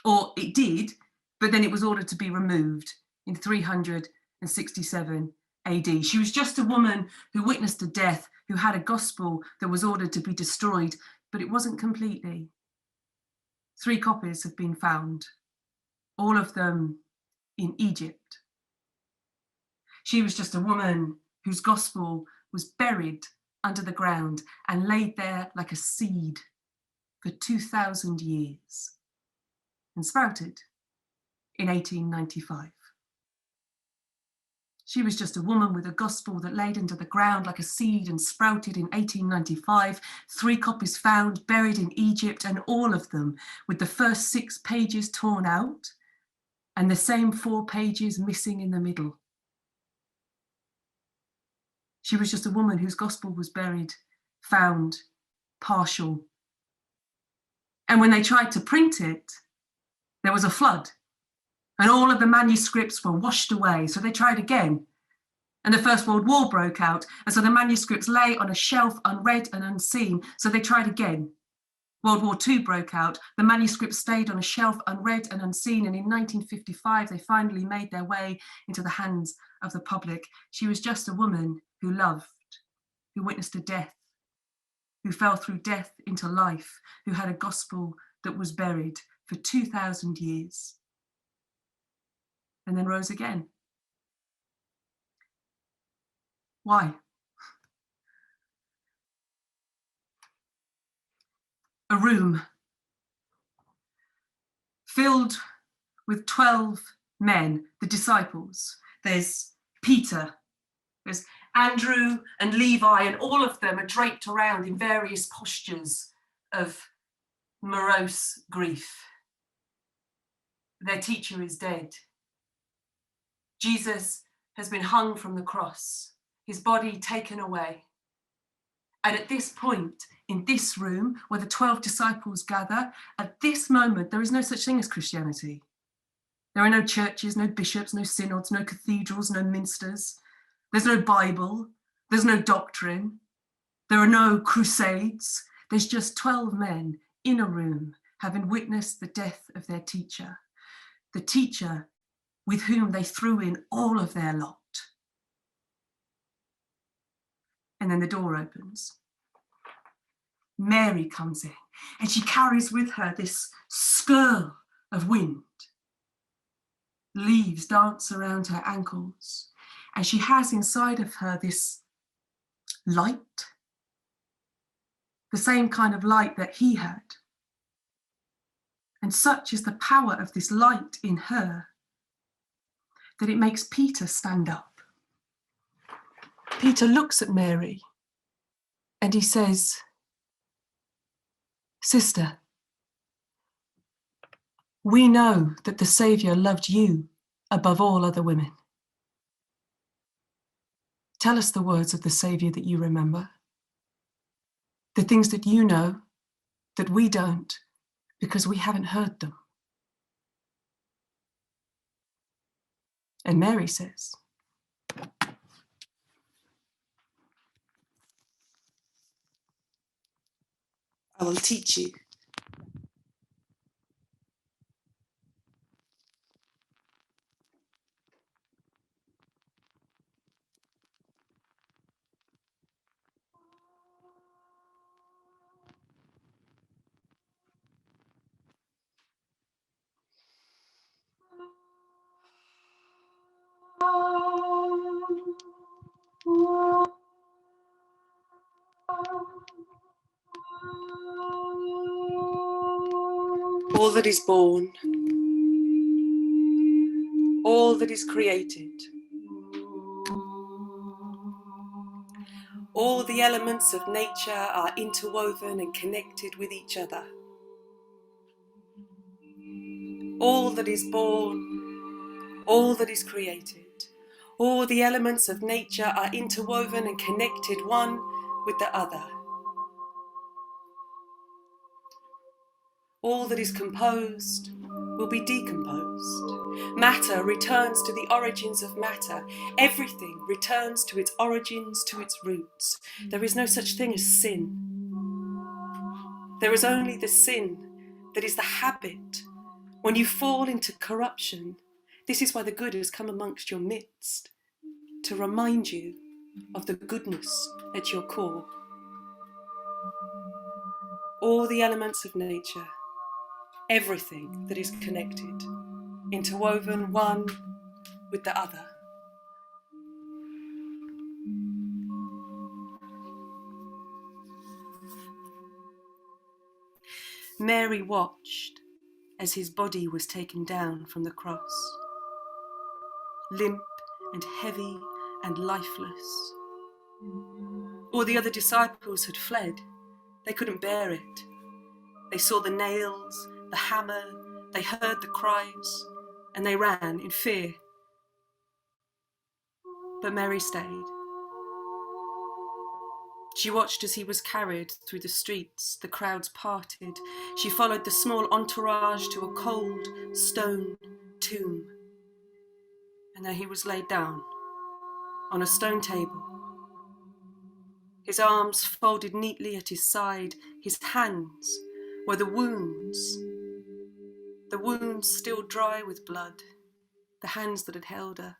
Or it did, but then it was ordered to be removed in 367 AD. She was just a woman who witnessed a death, who had a gospel that was ordered to be destroyed, but it wasn't completely. 3 copies have been found, all of them in Egypt. She was just a woman whose gospel was buried under the ground and laid there like a seed for 2,000 years and sprouted in 1895. She was just a woman with a gospel that laid into the ground like a seed and sprouted in 1895, 3 copies found, buried in Egypt, and all of them with the first 6 pages torn out and the same 4 pages missing in the middle. She was just a woman whose gospel was buried, found, partial. And when they tried to print it, there was a flood and all of the manuscripts were washed away. So they tried again. And the First World War broke out. And so the manuscripts lay on a shelf unread and unseen. So they tried again. World War II broke out. The manuscripts stayed on a shelf unread and unseen. And in 1955, they finally made their way into the hands of the public. She was just a woman who loved, who witnessed a death, who fell through death into life, who had a gospel that was buried for 2,000 years and then rose again. Why? A room filled with 12 men, the disciples. There's Peter, there's Andrew and Levi and all of them are draped around in various postures of morose grief. Their teacher is dead. Jesus has been hung from the cross, his body taken away. And at this point, in this room where the 12 disciples gather, at this moment, there is no such thing as Christianity. There are no churches, no bishops, no synods, no cathedrals, no minsters. There's no Bible. There's no doctrine. There are no crusades. There's just 12 men in a room having witnessed the death of their teacher, the teacher with whom they threw in all of their lot. And then the door opens. Mary comes in and she carries with her this skirl of wind. Leaves dance around her ankles, and she has inside of her this light, the same kind of light that he had. And such is the power of this light in her that it makes Peter stand up. Peter looks at Mary and he says, "Sister, we know that the Saviour loved you above all other women. Tell us the words of the Saviour that you remember, the things that you know that we don't because we haven't heard them." And Mary says, "I will teach you." All that is born, all that is created, all the elements of nature are interwoven and connected with each other. All that is born, all that is created, all the elements of nature are interwoven and connected one with the other. All that is composed will be decomposed. Matter returns to the origins of matter. Everything returns to its origins, to its roots. There is no such thing as sin. There is only the sin that is the habit. When you fall into corruption, this is why the good has come amongst your midst, to remind you of the goodness at your core. All the elements of nature, everything that is connected, interwoven one with the other. Mary watched as his body was taken down from the cross, limp and heavy and lifeless. All the other disciples had fled. They couldn't bear it. They saw the nails, the hammer, they heard the cries, and they ran in fear. But Mary stayed. She watched as he was carried through the streets, the crowds parted. She followed the small entourage to a cold stone tomb. And there he was laid down on a stone table. His arms folded neatly at his side, his hands were the wounds still dry with blood, the hands that had held her.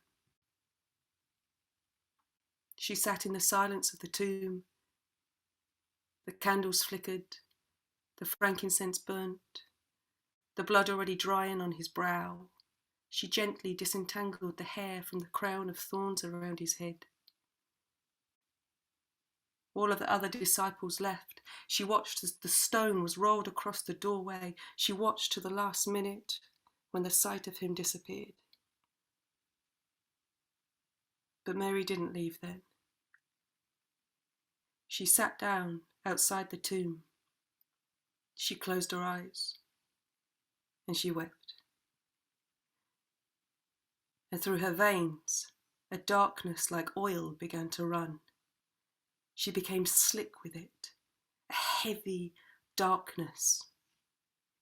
She sat in the silence of the tomb. The candles flickered, the frankincense burnt, the blood already drying on his brow. She gently disentangled the hair from the crown of thorns around his head. All of the other disciples left. She watched as the stone was rolled across the doorway. She watched to the last minute when the sight of him disappeared. But Mary didn't leave then. She sat down outside the tomb. She closed her eyes and she wept. And through her veins, a darkness like oil began to run. She became slick with it, a heavy darkness.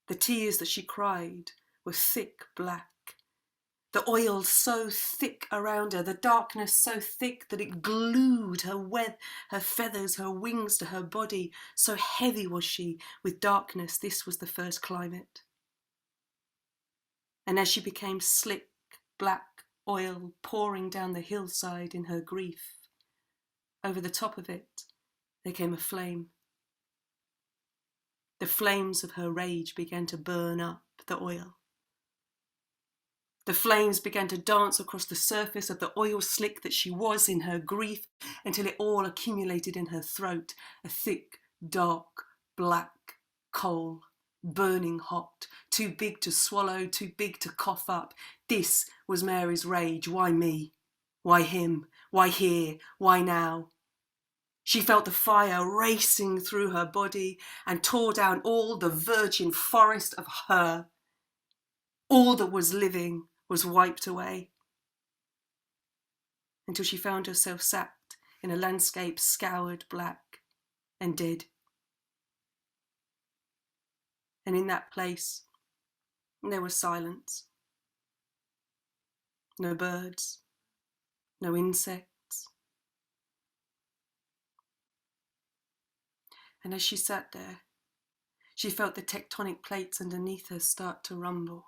The tears that she cried were thick black. The oil so thick around her, the darkness so thick that it glued her feathers, her wings to her body. So heavy was she with darkness. This was the first climate. And as she became slick, black oil pouring down the hillside in her grief, over the top of it, there came a flame. The flames of her rage began to burn up the oil. The flames began to dance across the surface of the oil slick that she was in her grief until it all accumulated in her throat, a thick, dark, black coal, burning hot, too big to swallow, too big to cough up. This was Mary's rage. Why me? Why him? Why here? Why now? She felt the fire racing through her body and tore down all the virgin forest of her. All that was living was wiped away, until she found herself sat in a landscape scoured black and dead. And in that place, there was silence. No birds, no insects. And as she sat there, she felt the tectonic plates underneath her start to rumble.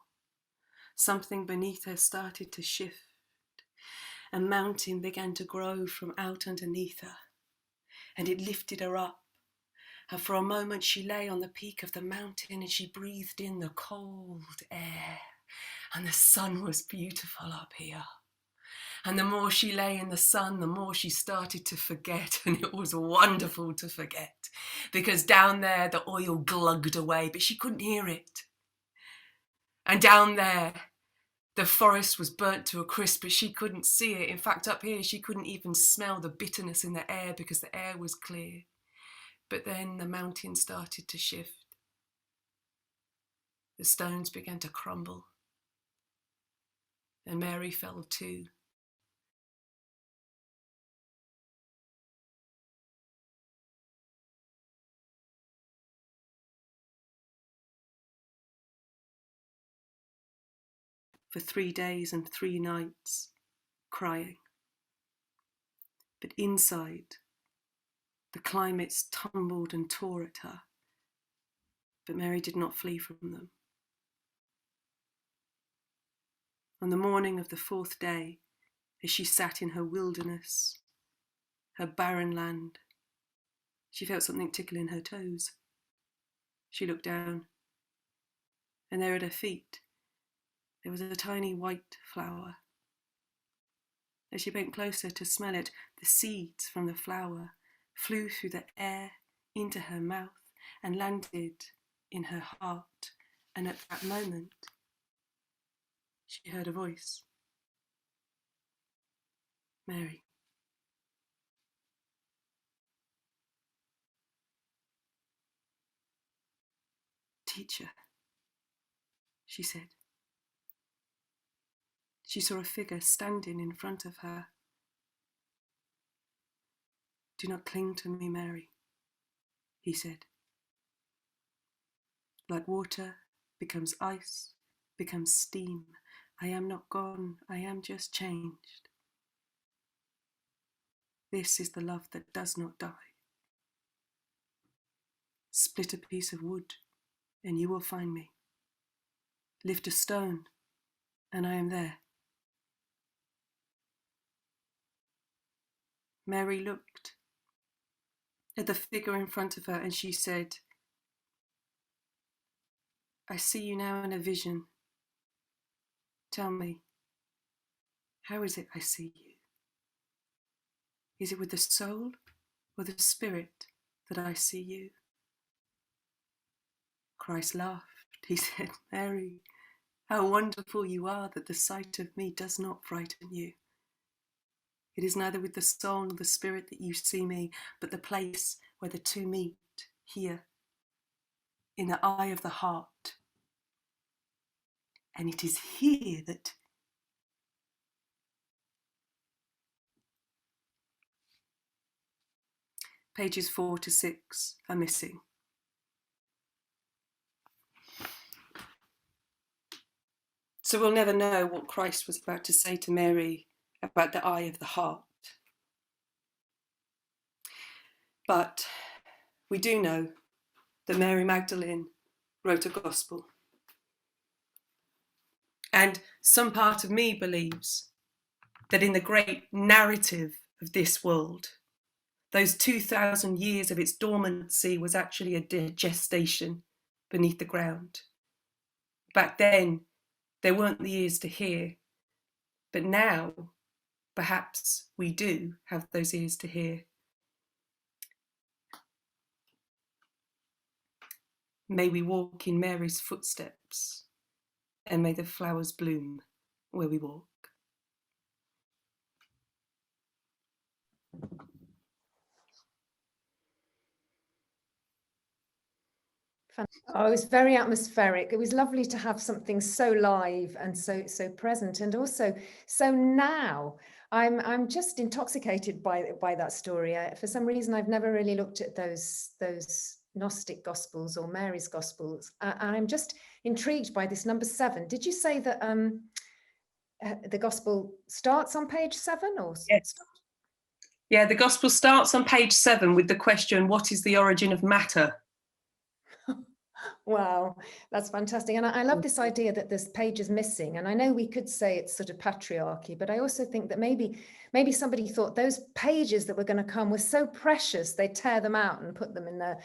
Something beneath her started to shift. A mountain began to grow from out underneath her, and it lifted her up. And for a moment she lay on the peak of the mountain and she breathed in the cold air. And the sun was beautiful up here. And the more she lay in the sun, the more she started to forget. And it was wonderful to forget, because down there the oil glugged away, but she couldn't hear it. And down there, the forest was burnt to a crisp, but she couldn't see it. In fact, up here, she couldn't even smell the bitterness in the air because the air was clear. But then the mountain started to shift. The stones began to crumble. And Mary fell too. For 3 days and 3 nights, crying. But inside, the climates tumbled and tore at her. But Mary did not flee from them. On the morning of the 4th day, as she sat in her wilderness, her barren land, she felt something tickle in her toes. She looked down, and there at her feet, there was a tiny white flower. As she bent closer to smell it, the seeds from the flower flew through the air into her mouth and landed in her heart. And at that moment, she heard a voice. Mary. Teacher, she said. She saw a figure standing in front of her. Do not cling to me, Mary, he said. Like water becomes ice, becomes steam. I am not gone, I am just changed. This is the love that does not die. Split a piece of wood, and you will find me. Lift a stone, and I am there. Mary looked at the figure in front of her and she said, I see you now in a vision. Tell me, how is it I see you? Is it with the soul or the spirit that I see you? Christ laughed. He said, Mary, how wonderful you are that the sight of me does not frighten you. It is neither with the soul nor the spirit that you see me, but the place where the two meet, here, in the eye of the heart. And it is here that pages 4 to 6 are missing. So we'll never know what Christ was about to say to Mary about the eye of the heart. But we do know that Mary Magdalene wrote a gospel. And some part of me believes that in the great narrative of this world, those 2,000 years of its dormancy was actually a gestation beneath the ground. Back then, there weren't the ears to hear, but now, perhaps we do have those ears to hear. May we walk in Mary's footsteps, and may the flowers bloom where we walk. Oh, it was very atmospheric. It was lovely to have something so live and so present, and also so now. I'm just intoxicated by that story. For some reason, I've never really looked at those Gnostic Gospels or Mary's Gospels, and I'm just intrigued by this number 7. Did you say that the Gospel starts on page 7, or? Yes. Yeah, the Gospel starts on page 7 with the question, "What is the origin of matter?" Wow, that's fantastic. And I love this idea that this page is missing. And I know we could say it's sort of patriarchy, but I also think that maybe somebody thought those pages that were going to come were so precious, they tear them out and put them in the,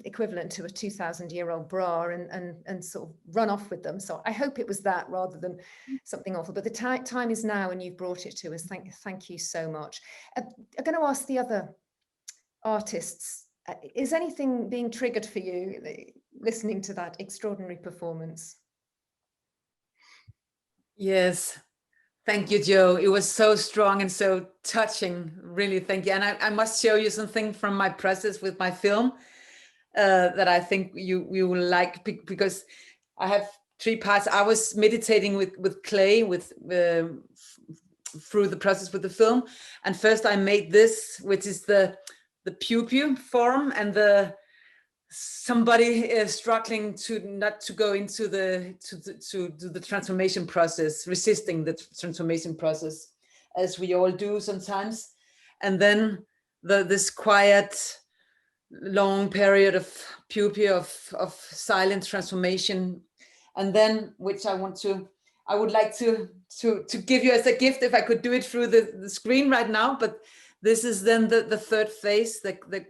equivalent to a 2,000-year-old bra and sort of run off with them. So I hope it was that rather than something awful. But the time is now, and you've brought it to us. Thank you so much. I'm going to ask the other artists, is anything being triggered for you listening to that extraordinary performance? Yes, thank you, Jo. It was so strong and so touching. Really, thank you. And I must show you something from my process with my film that I think you will like, because I have 3 parts. I was meditating with clay through the process with the film, and first I made this, which is the pew form, and somebody struggling to not to go into the transformation process, resisting the transformation process, as we all do sometimes. And then this quiet, long period of pupae of silent transformation. And then, which I would like to give you as a gift, if I could do it through the screen right now, but this is then the third phase, the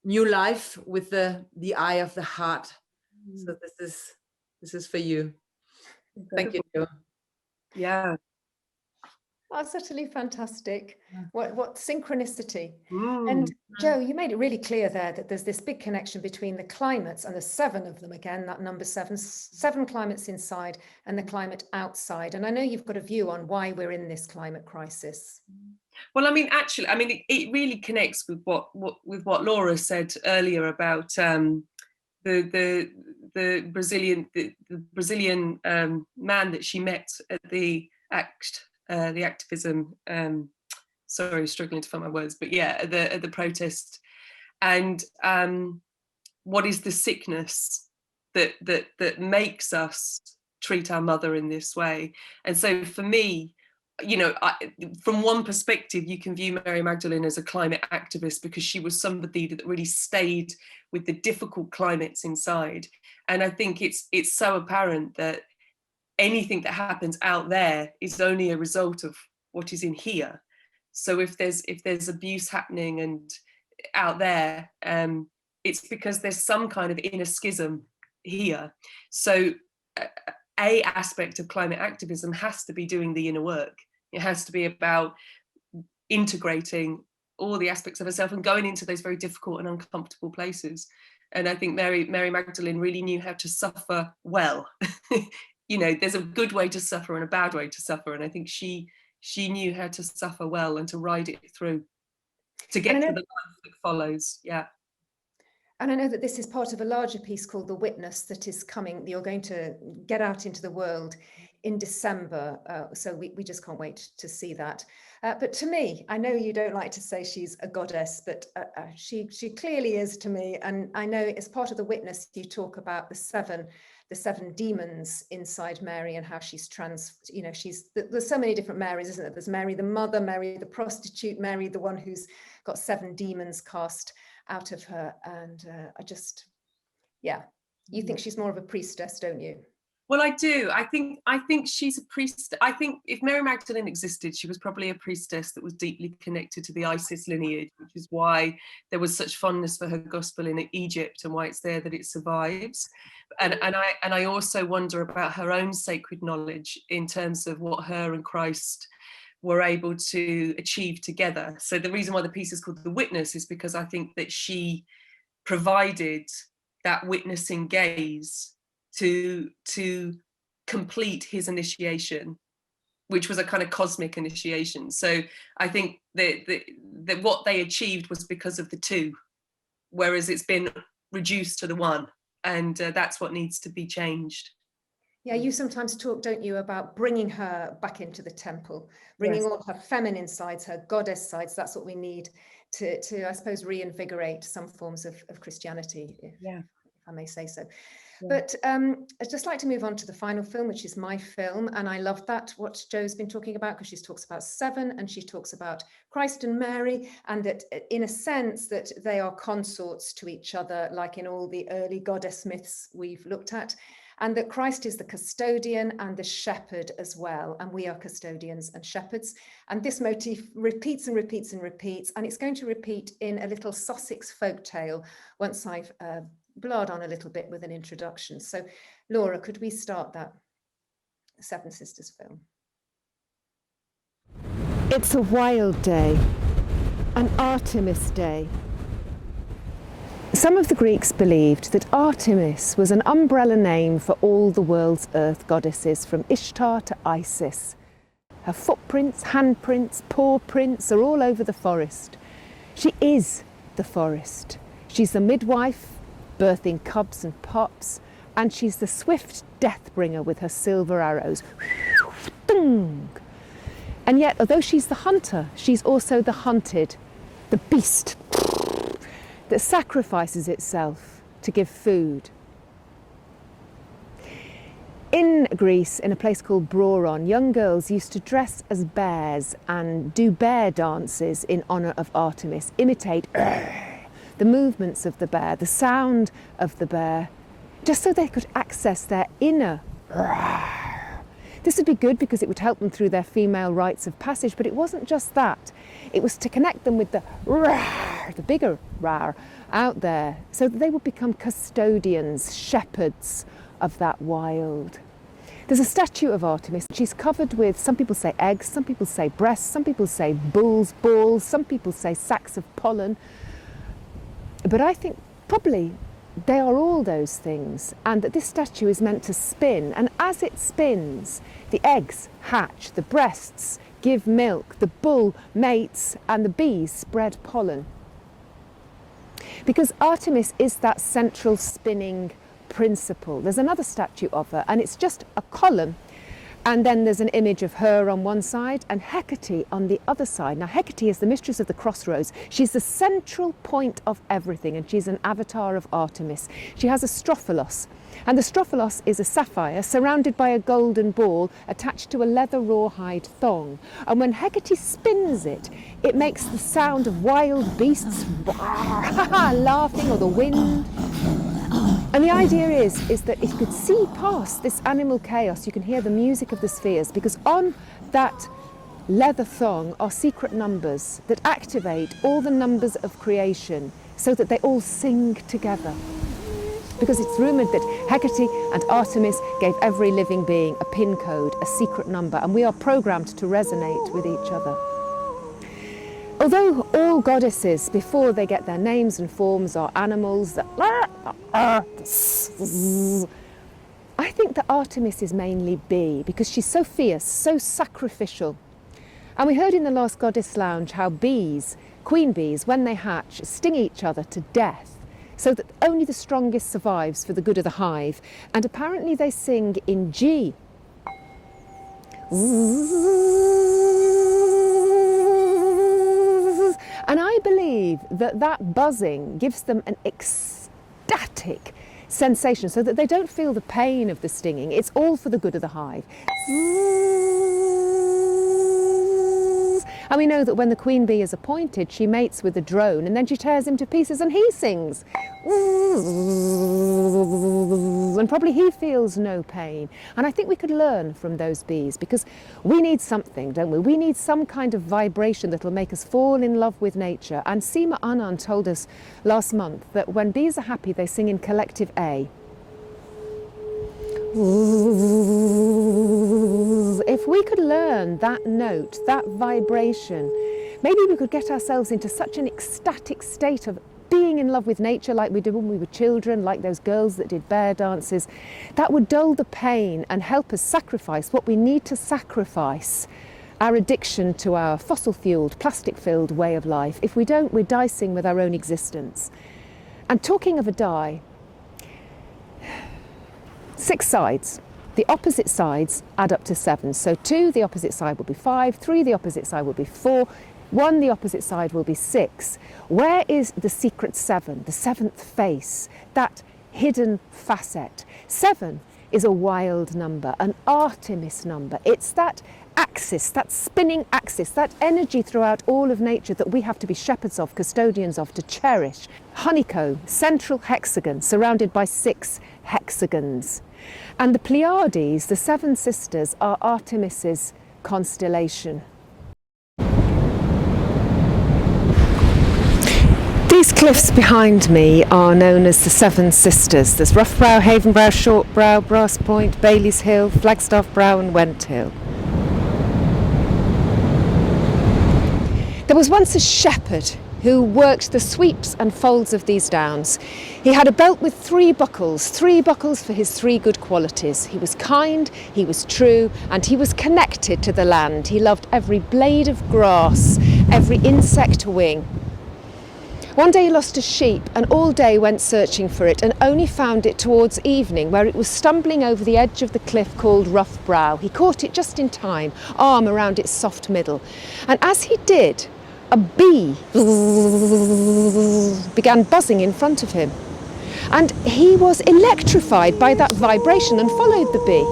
new life with the eye of the heart. So this is for you. Thank you, Jo. Yeah. That's utterly fantastic. What synchronicity. And Jo, you made it really clear there that there's this big connection between the climates, and there's 7 of them again, that number 7 climates inside and the climate outside. And I know you've got a view on why we're in this climate crisis. Well, it really connects with what Laura said earlier about the Brazilian man that she met at the activism. Sorry, struggling to find my words, but yeah, at the protest. And what is the sickness that makes us treat our mother in this way? And so for me, from one perspective, you can view Mary Magdalene as a climate activist, because she was somebody that really stayed with the difficult climates inside. And I think it's so apparent that anything that happens out there is only a result of what is in here. So if there's abuse happening and out there, it's because there's some kind of inner schism here. So a aspect of climate activism has to be doing the inner work. It has to be about integrating all the aspects of herself and going into those very difficult and uncomfortable places. And I think Mary Magdalene really knew how to suffer well. There's a good way to suffer and a bad way to suffer. And I think she she knew how to suffer well and to ride it through, to get to the life that follows. Yeah. And I know that this is part of a larger piece called The Witness that is coming, you're going to get out into the world in December. So we just can't wait to see that. But to me, I know you don't like to say she's a goddess, but she clearly is to me. And I know as part of The Witness, you talk about the seven demons inside Mary and how she's there's so many different Marys, isn't there? There's Mary the mother, Mary the prostitute, Mary the one who's got 7 demons cast out of her. And you think she's more of a priestess, don't you? Well, I do. I think she's a priest. I think if Mary Magdalene existed, she was probably a priestess that was deeply connected to the Isis lineage, which is why there was such fondness for her gospel in Egypt and why it's there that it survives. And I also wonder about her own sacred knowledge in terms of what her and Christ were able to achieve together. So the reason why the piece is called The Witness is because I think that she provided that witnessing gaze to complete his initiation, which was a kind of cosmic initiation. So I think that what they achieved was because of the two, whereas it's been reduced to the one, and that's what needs to be changed. Yeah, you sometimes talk, don't you, about bringing her back into the temple, bringing all her feminine sides, her goddess sides. That's what we need to I suppose, reinvigorate some forms of Christianity, if I may say so. Yeah. But I'd just like to move on to the final film, which is my film. And I love that, what Jo's been talking about, because she talks about 7 and she talks about Christ and Mary, and that in a sense that they are consorts to each other, like in all the early goddess myths we've looked at, and that Christ is the custodian and the shepherd as well. And we are custodians and shepherds. And this motif repeats and repeats and repeats. And it's going to repeat in a little Sussex folk tale once I've blurred on a little bit with an introduction. So Laura, could we start that Seven Sisters film? It's a wild day, an Artemis day. Some of the Greeks believed that Artemis was an umbrella name for all the world's earth goddesses, from Ishtar to Isis. Her footprints, handprints, paw prints are all over the forest. She is the forest. She's the midwife, birthing cubs and pups, and she's the swift death bringer with her silver arrows. And yet, although she's the hunter, she's also the hunted, the beast that sacrifices itself to give food. In Greece, in a place called Broron, young girls used to dress as bears and do bear dances in honour of Artemis, imitate the movements of the bear, the sound of the bear, just so they could access their inner. This would be good because it would help them through their female rites of passage, but it wasn't just that. It was to connect them with the bigger rar out there, so that they would become custodians, shepherds of that wild. There's a statue of Artemis. She's covered with, some people say eggs, some people say breasts, some people say bull's balls, some people say sacks of pollen. But I think probably they are all those things, and that this statue is meant to spin, and as it spins, the eggs hatch, the breasts give milk, the bull mates, and the bees spread pollen. Because Artemis is that central spinning principle. There's another statue of her, and it's just a column, and then there's an image of her on one side and Hecate on the other side. Now, Hecate is the mistress of the crossroads. She's the central point of everything, and she's an avatar of Artemis. She has a strophalos, and the strophalos is a sapphire surrounded by a golden ball attached to a leather rawhide thong. And when Hecate spins it, it makes the sound of wild beasts laughing, or the wind. And the idea is that if you could see past this animal chaos, you can hear the music of the spheres, because on that leather thong are secret numbers that activate all the numbers of creation so that they all sing together. Because it's rumoured that Hecate and Artemis gave every living being a pin code, a secret number, and we are programmed to resonate with each other. Although all goddesses, before they get their names and forms, are animals that I think that Artemis is mainly bee, because she's so fierce, so sacrificial. And we heard in the last Goddess Lounge how bees, queen bees, when they hatch, sting each other to death so that only the strongest survives for the good of the hive. And apparently they sing in G. And I believe that that buzzing gives them an ecstatic sensation so that they don't feel the pain of the stinging. It's all for the good of the hive. And we know that when the queen bee is appointed, she mates with the drone and then she tears him to pieces and he sings. And probably he feels no pain. And I think we could learn from those bees because we need something, don't we? We need some kind of vibration that will make us fall in love with nature. And Seema Anand told us last month that when bees are happy, they sing in collective A. If we could learn that note, that vibration, maybe we could get ourselves into such an ecstatic state of being in love with nature like we did when we were children, like those girls that did bear dances, that would dull the pain and help us sacrifice what we need to sacrifice, our addiction to our fossil-fueled, plastic-filled way of life. If we don't, we're dicing with our own existence. And talking of a die, 6 sides. The opposite sides add up to 7. So 2, the opposite side will be 5, 3, the opposite side will be 4, 1, the opposite side will be 6. Where is the secret 7, the 7th face, that hidden facet? 7 is a wild number, an Artemis number. It's that axis, that spinning axis, that energy throughout all of nature that we have to be shepherds of, custodians of, to cherish. Honeycomb, central hexagon, surrounded by 6 hexagons. And the Pleiades, the 7 sisters, are Artemis's constellation. These cliffs behind me are known as the 7 sisters. There's Rough Brow, Haven Brow, Short Brow, Brass Point, Bailey's Hill, Flagstaff Brow and Went Hill. There was once a shepherd who worked the sweeps and folds of these downs. He had a belt with 3 buckles for his 3 good qualities. He was kind, he was true, and he was connected to the land. He loved every blade of grass, every insect wing. One day he lost a sheep and all day went searching for it and only found it towards evening where it was stumbling over the edge of the cliff called Rough Brow. He caught it just in time, arm around its soft middle. And as he did, a bee began buzzing in front of him. And he was electrified by that vibration and followed the bee.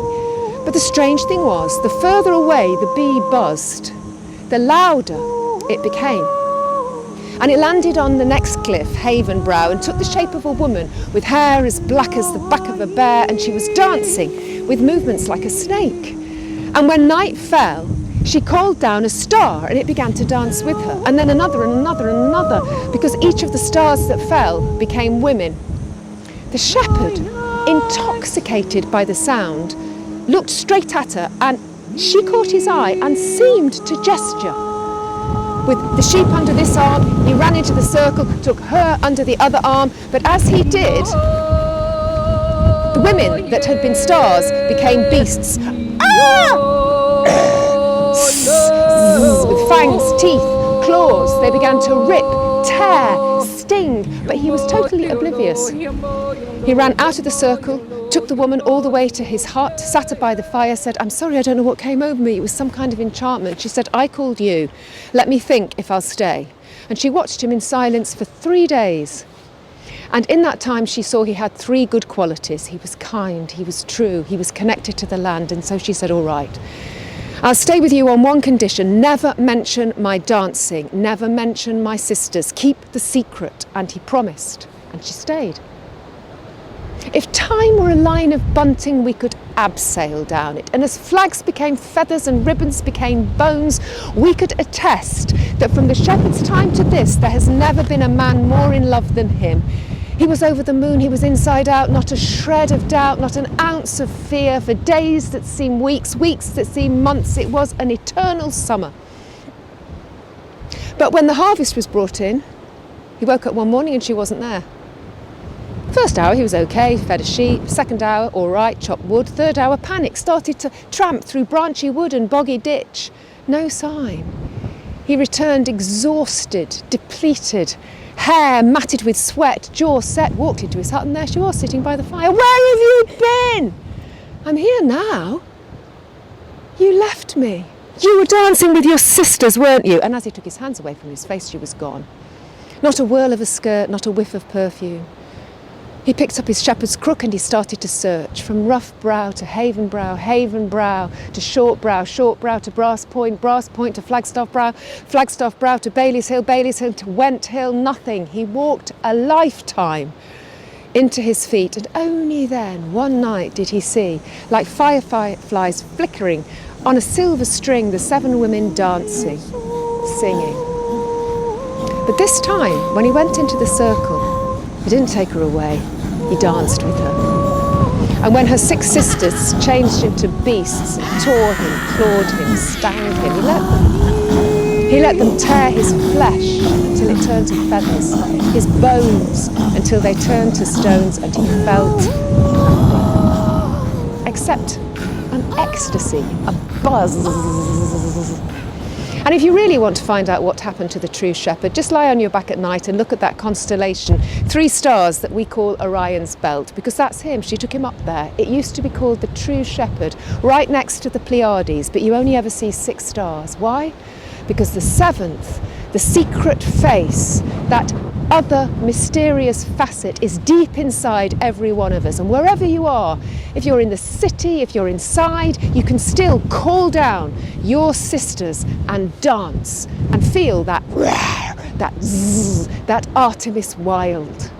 But the strange thing was, the further away the bee buzzed, the louder it became. And it landed on the next cliff, Haven Brow, and took the shape of a woman with hair as black as the back of a bear, and she was dancing with movements like a snake. And when night fell, she called down a star and it began to dance with her, and then another and another and another, because each of the stars that fell became women. The shepherd, intoxicated by the sound, looked straight at her and she caught his eye and seemed to gesture. With the sheep under this arm, he ran into the circle, took her under the other arm, but as he did, the women that had been stars became beasts. With fangs, teeth, claws, they began to rip, tear, sting, but he was totally oblivious. He ran out of the circle, took the woman all the way to his hut, sat her by the fire, said, "I'm sorry, I don't know what came over me. It was some kind of enchantment." She said, "I called you. Let me think if I'll stay." And she watched him in silence for 3 days. And in that time she saw he had 3 good qualities. He was kind, he was true, he was connected to the land. And so she said, "All right, I'll stay with you on one condition. Never mention my dancing, never mention my sisters, keep the secret." And he promised, and she stayed. If time were a line of bunting, we could abseil down it. And as flags became feathers and ribbons became bones, we could attest that from the shepherd's time to this, there has never been a man more in love than him. He was over the moon, he was inside out, not a shred of doubt, not an ounce of fear. For days that seemed weeks, weeks that seemed months, it was an eternal summer. But when the harvest was brought in, he woke up one morning and she wasn't there. First hour he was okay, fed a sheep. Second hour, all right, chopped wood. Third hour, panic, started to tramp through branchy wood and boggy ditch. No sign. He returned exhausted, depleted, hair matted with sweat, jaw set, walked into his hut, and there she was sitting by the fire. Where have you been? I'm here now. You left me. You were dancing with your sisters, weren't you? And as he took his hands away from his face, she was gone. Not a whirl of a skirt, not a whiff of perfume. He picked up his shepherd's crook and he started to search, from rough brow to haven brow to short brow to brass point to Flagstaff brow to Bailey's Hill to Went Hill, nothing. He walked a lifetime into his feet, and only then, one night, did he see, like fireflies flickering on a silver string, the 7 women dancing, singing. But this time, when he went into the circle, he didn't take her away. He danced with her. And when her 6 sisters changed into beasts, tore him, clawed him, stung him, he let them tear his flesh until it turned to feathers, his bones until they turned to stones, and he felt nothing except an ecstasy, a buzz. And if you really want to find out what happened to the true shepherd, just lie on your back at night and look at that constellation, 3 stars that we call Orion's belt, because that's him. She took him up there. It used to be called the true shepherd, right next to the Pleiades, but you only ever see 6 stars. Why? Because the 7th, the secret face, that other mysterious facet, is deep inside every one of us. And wherever you are, if you're in the city, if you're inside, you can still call down your sisters and dance and feel that that zzz, that Artemis wild.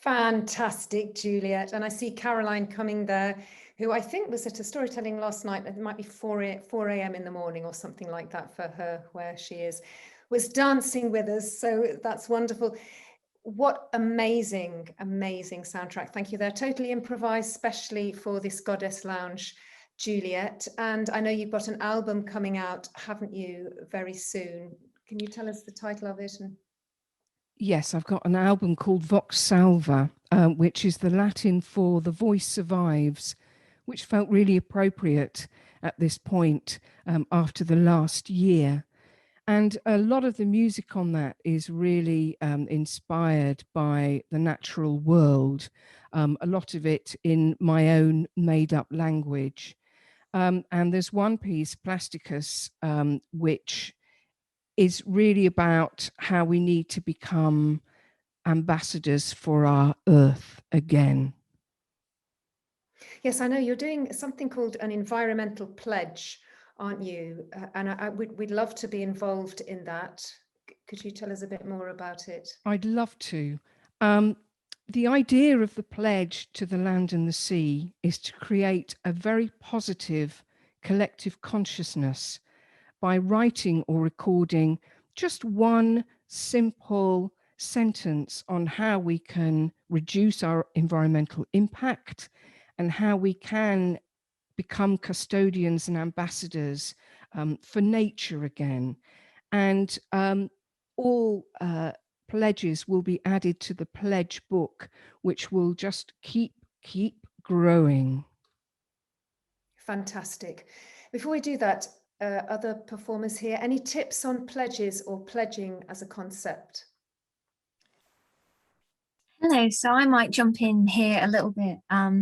Fantastic, Juliet. And I see Caroline coming there, who I think was at a storytelling last night. It might be 4 a.m. in the morning or something like that for her, where she was dancing with us. So that's wonderful. What amazing, amazing soundtrack. Thank you. They're totally improvised, especially for this Goddess Lounge, Juliet. And I know you've got an album coming out, haven't you, very soon? Can you tell us the title of it? Yes, I've got an album called Vox Salva, which is the Latin for The Voice Survives, which felt really appropriate at this point after the last year. And a lot of the music on that is really inspired by the natural world, a lot of it in my own made up language. And there's one piece, Plasticus, which is really about how we need to become ambassadors for our earth again. Yes, I know you're doing something called an environmental pledge, aren't you? And we'd love to be involved in that. Could you tell us a bit more about it? I'd love to. The idea of the pledge to the land and the sea is to create a very positive collective consciousness by writing or recording just one simple sentence on how we can reduce our environmental impact and how we can become custodians and ambassadors for nature again. And all pledges will be added to the pledge book, which will just keep growing. Fantastic. Before we do that, other performers here, any tips on pledges or pledging as a concept? Hello, so I might jump in here a little bit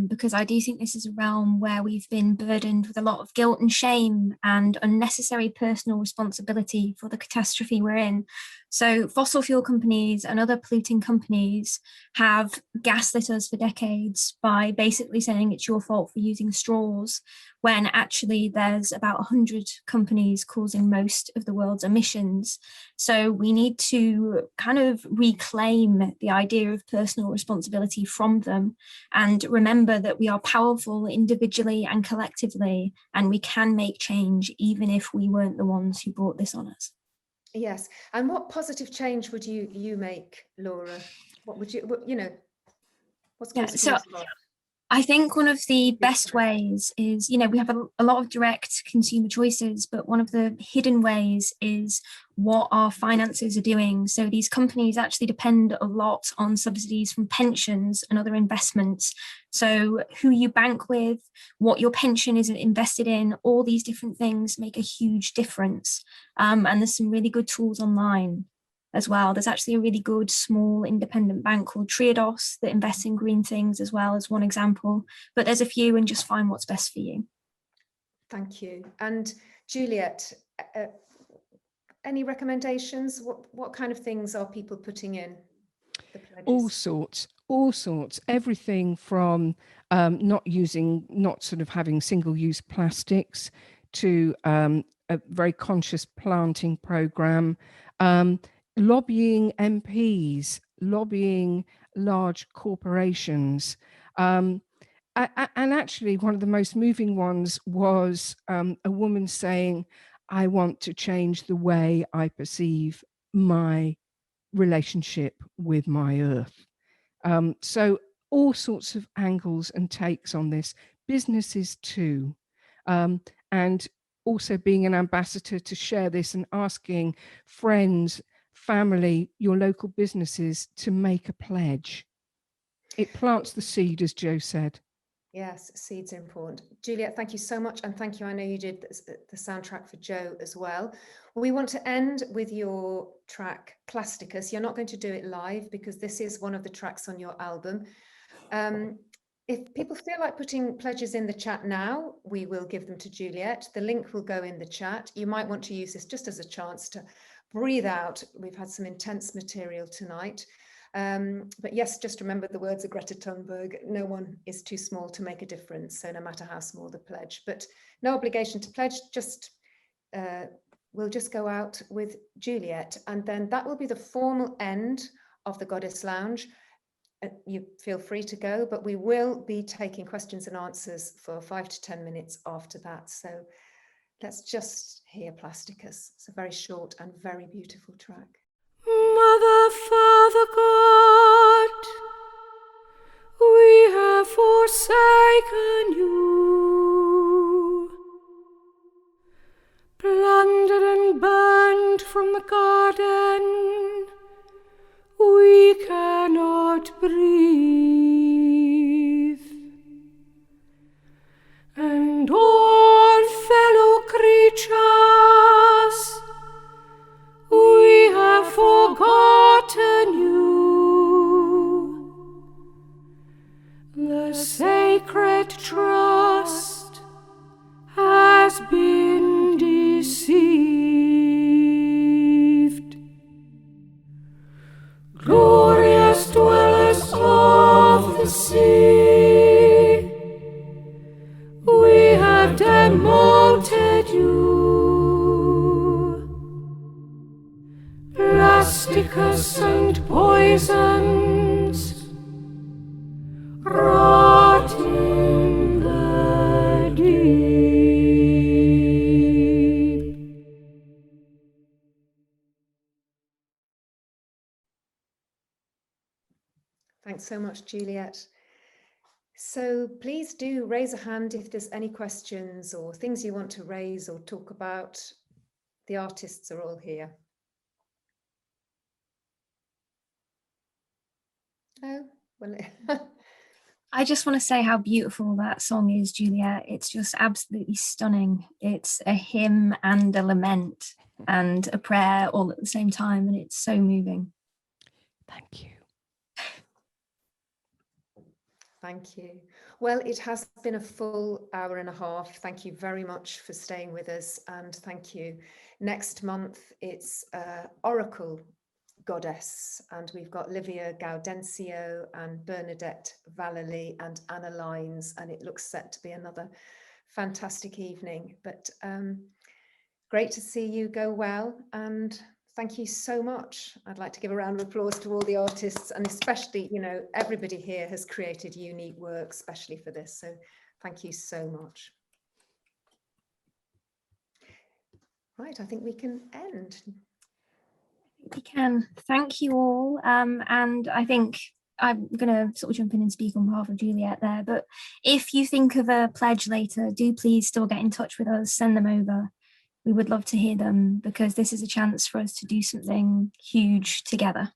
because I do think this is a realm where we've been burdened with a lot of guilt and shame and unnecessary personal responsibility for the catastrophe we're in. So fossil fuel companies and other polluting companies have gaslit us for decades by basically saying it's your fault for using straws, when actually there's about 100 companies causing most of the world's emissions. So we need to kind of reclaim the idea of personal responsibility from them and remember that we are powerful individually and collectively, and we can make change even if we weren't the ones who brought this on us. Yes. And what positive change would you make, Laura? What would what's going to be I think one of the best ways is, we have a lot of direct consumer choices, but one of the hidden ways is what our finances are doing. So these companies actually depend a lot on subsidies from pensions and other investments. So who you bank with, what your pension is invested in, all these different things make a huge difference. And there's some really good tools online as well. There's actually a really good small independent bank called Triodos that invests in green things as well, as one example, but there's a few, and just find what's best for you. Thank you. And Juliet, any recommendations? What kind of things are people putting in the pledges? All sorts, everything from not sort of having single-use plastics to a very conscious planting program, lobbying MPs, lobbying large corporations. And actually, one of the most moving ones was a woman saying, I want to change the way I perceive my relationship with my earth. So all sorts of angles and takes on this, businesses too. And also being an ambassador to share this and asking friends, family, your local businesses to make a pledge. It plants the seed, as Joe said. Yes, seeds are important. Juliet, thank you so much. And thank you. I know you did the soundtrack for Joe as well. We want to end with your track, Plasticus. You're not going to do it live because this is one of the tracks on your album. If people feel like putting pledges in the chat now, we will give them to Juliet. The link will go in the chat. You might want to use this just as a chance to breathe out. We've had some intense material tonight. But yes, just remember the words of Greta Thunberg, no one is too small to make a difference. So no matter how small the pledge, but no obligation to pledge, just we'll just go out with Juliet. And then that will be the formal end of the Goddess Lounge. You feel free to go, but we will be taking questions and answers for 5 to 10 minutes after that. So let's just hear Plasticus. It's a very short and very beautiful track. Mother, Father, God, we have forsaken you, plundered and burned from the garden. sacred trust has been deceived. Glorious dwellers of the sea, we have demoted you. Plasticus and poisons rot in the deep. Thanks so much, Juliet. So please do raise a hand if there's any questions or things you want to raise or talk about. The artists are all here. Oh, well, I just want to say how beautiful that song is, Juliet. It's just absolutely stunning. It's a hymn and a lament and a prayer all at the same time, and it's so moving. Thank you. thank you. Well, it has been a full hour and a half. Thank you very much for staying with us, and thank you. Next month, it's Oracle Goddess, and we've got Livia Gaudencio and Bernadette Vallely and Anna Lines, and it looks set to be another fantastic evening. But great to see you go well, and thank you so much. I'd like to give a round of applause to all the artists, and especially, you know, everybody here has created unique work, especially for this. So thank you so much. Right, I think we can end. We can. Thank you all. And I think I'm going to sort of jump in and speak on behalf of Juliet there. But if you think of a pledge later, do please still get in touch with us, send them over. We would love to hear them, because this is a chance for us to do something huge together.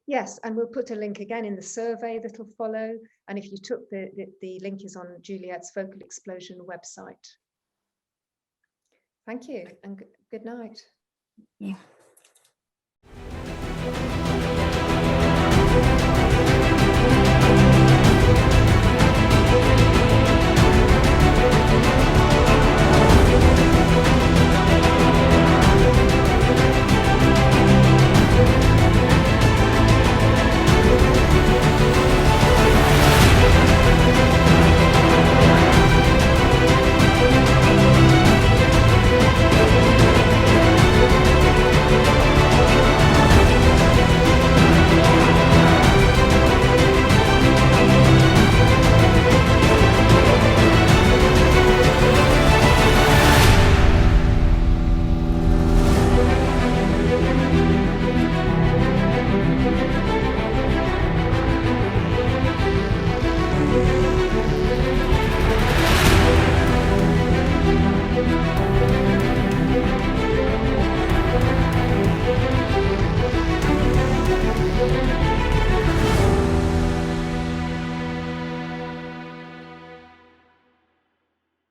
Yes, and we'll put a link again in the survey that will follow. And if you took the link is on Juliet's Vocal Explosion website. Thank you and good night. Yeah.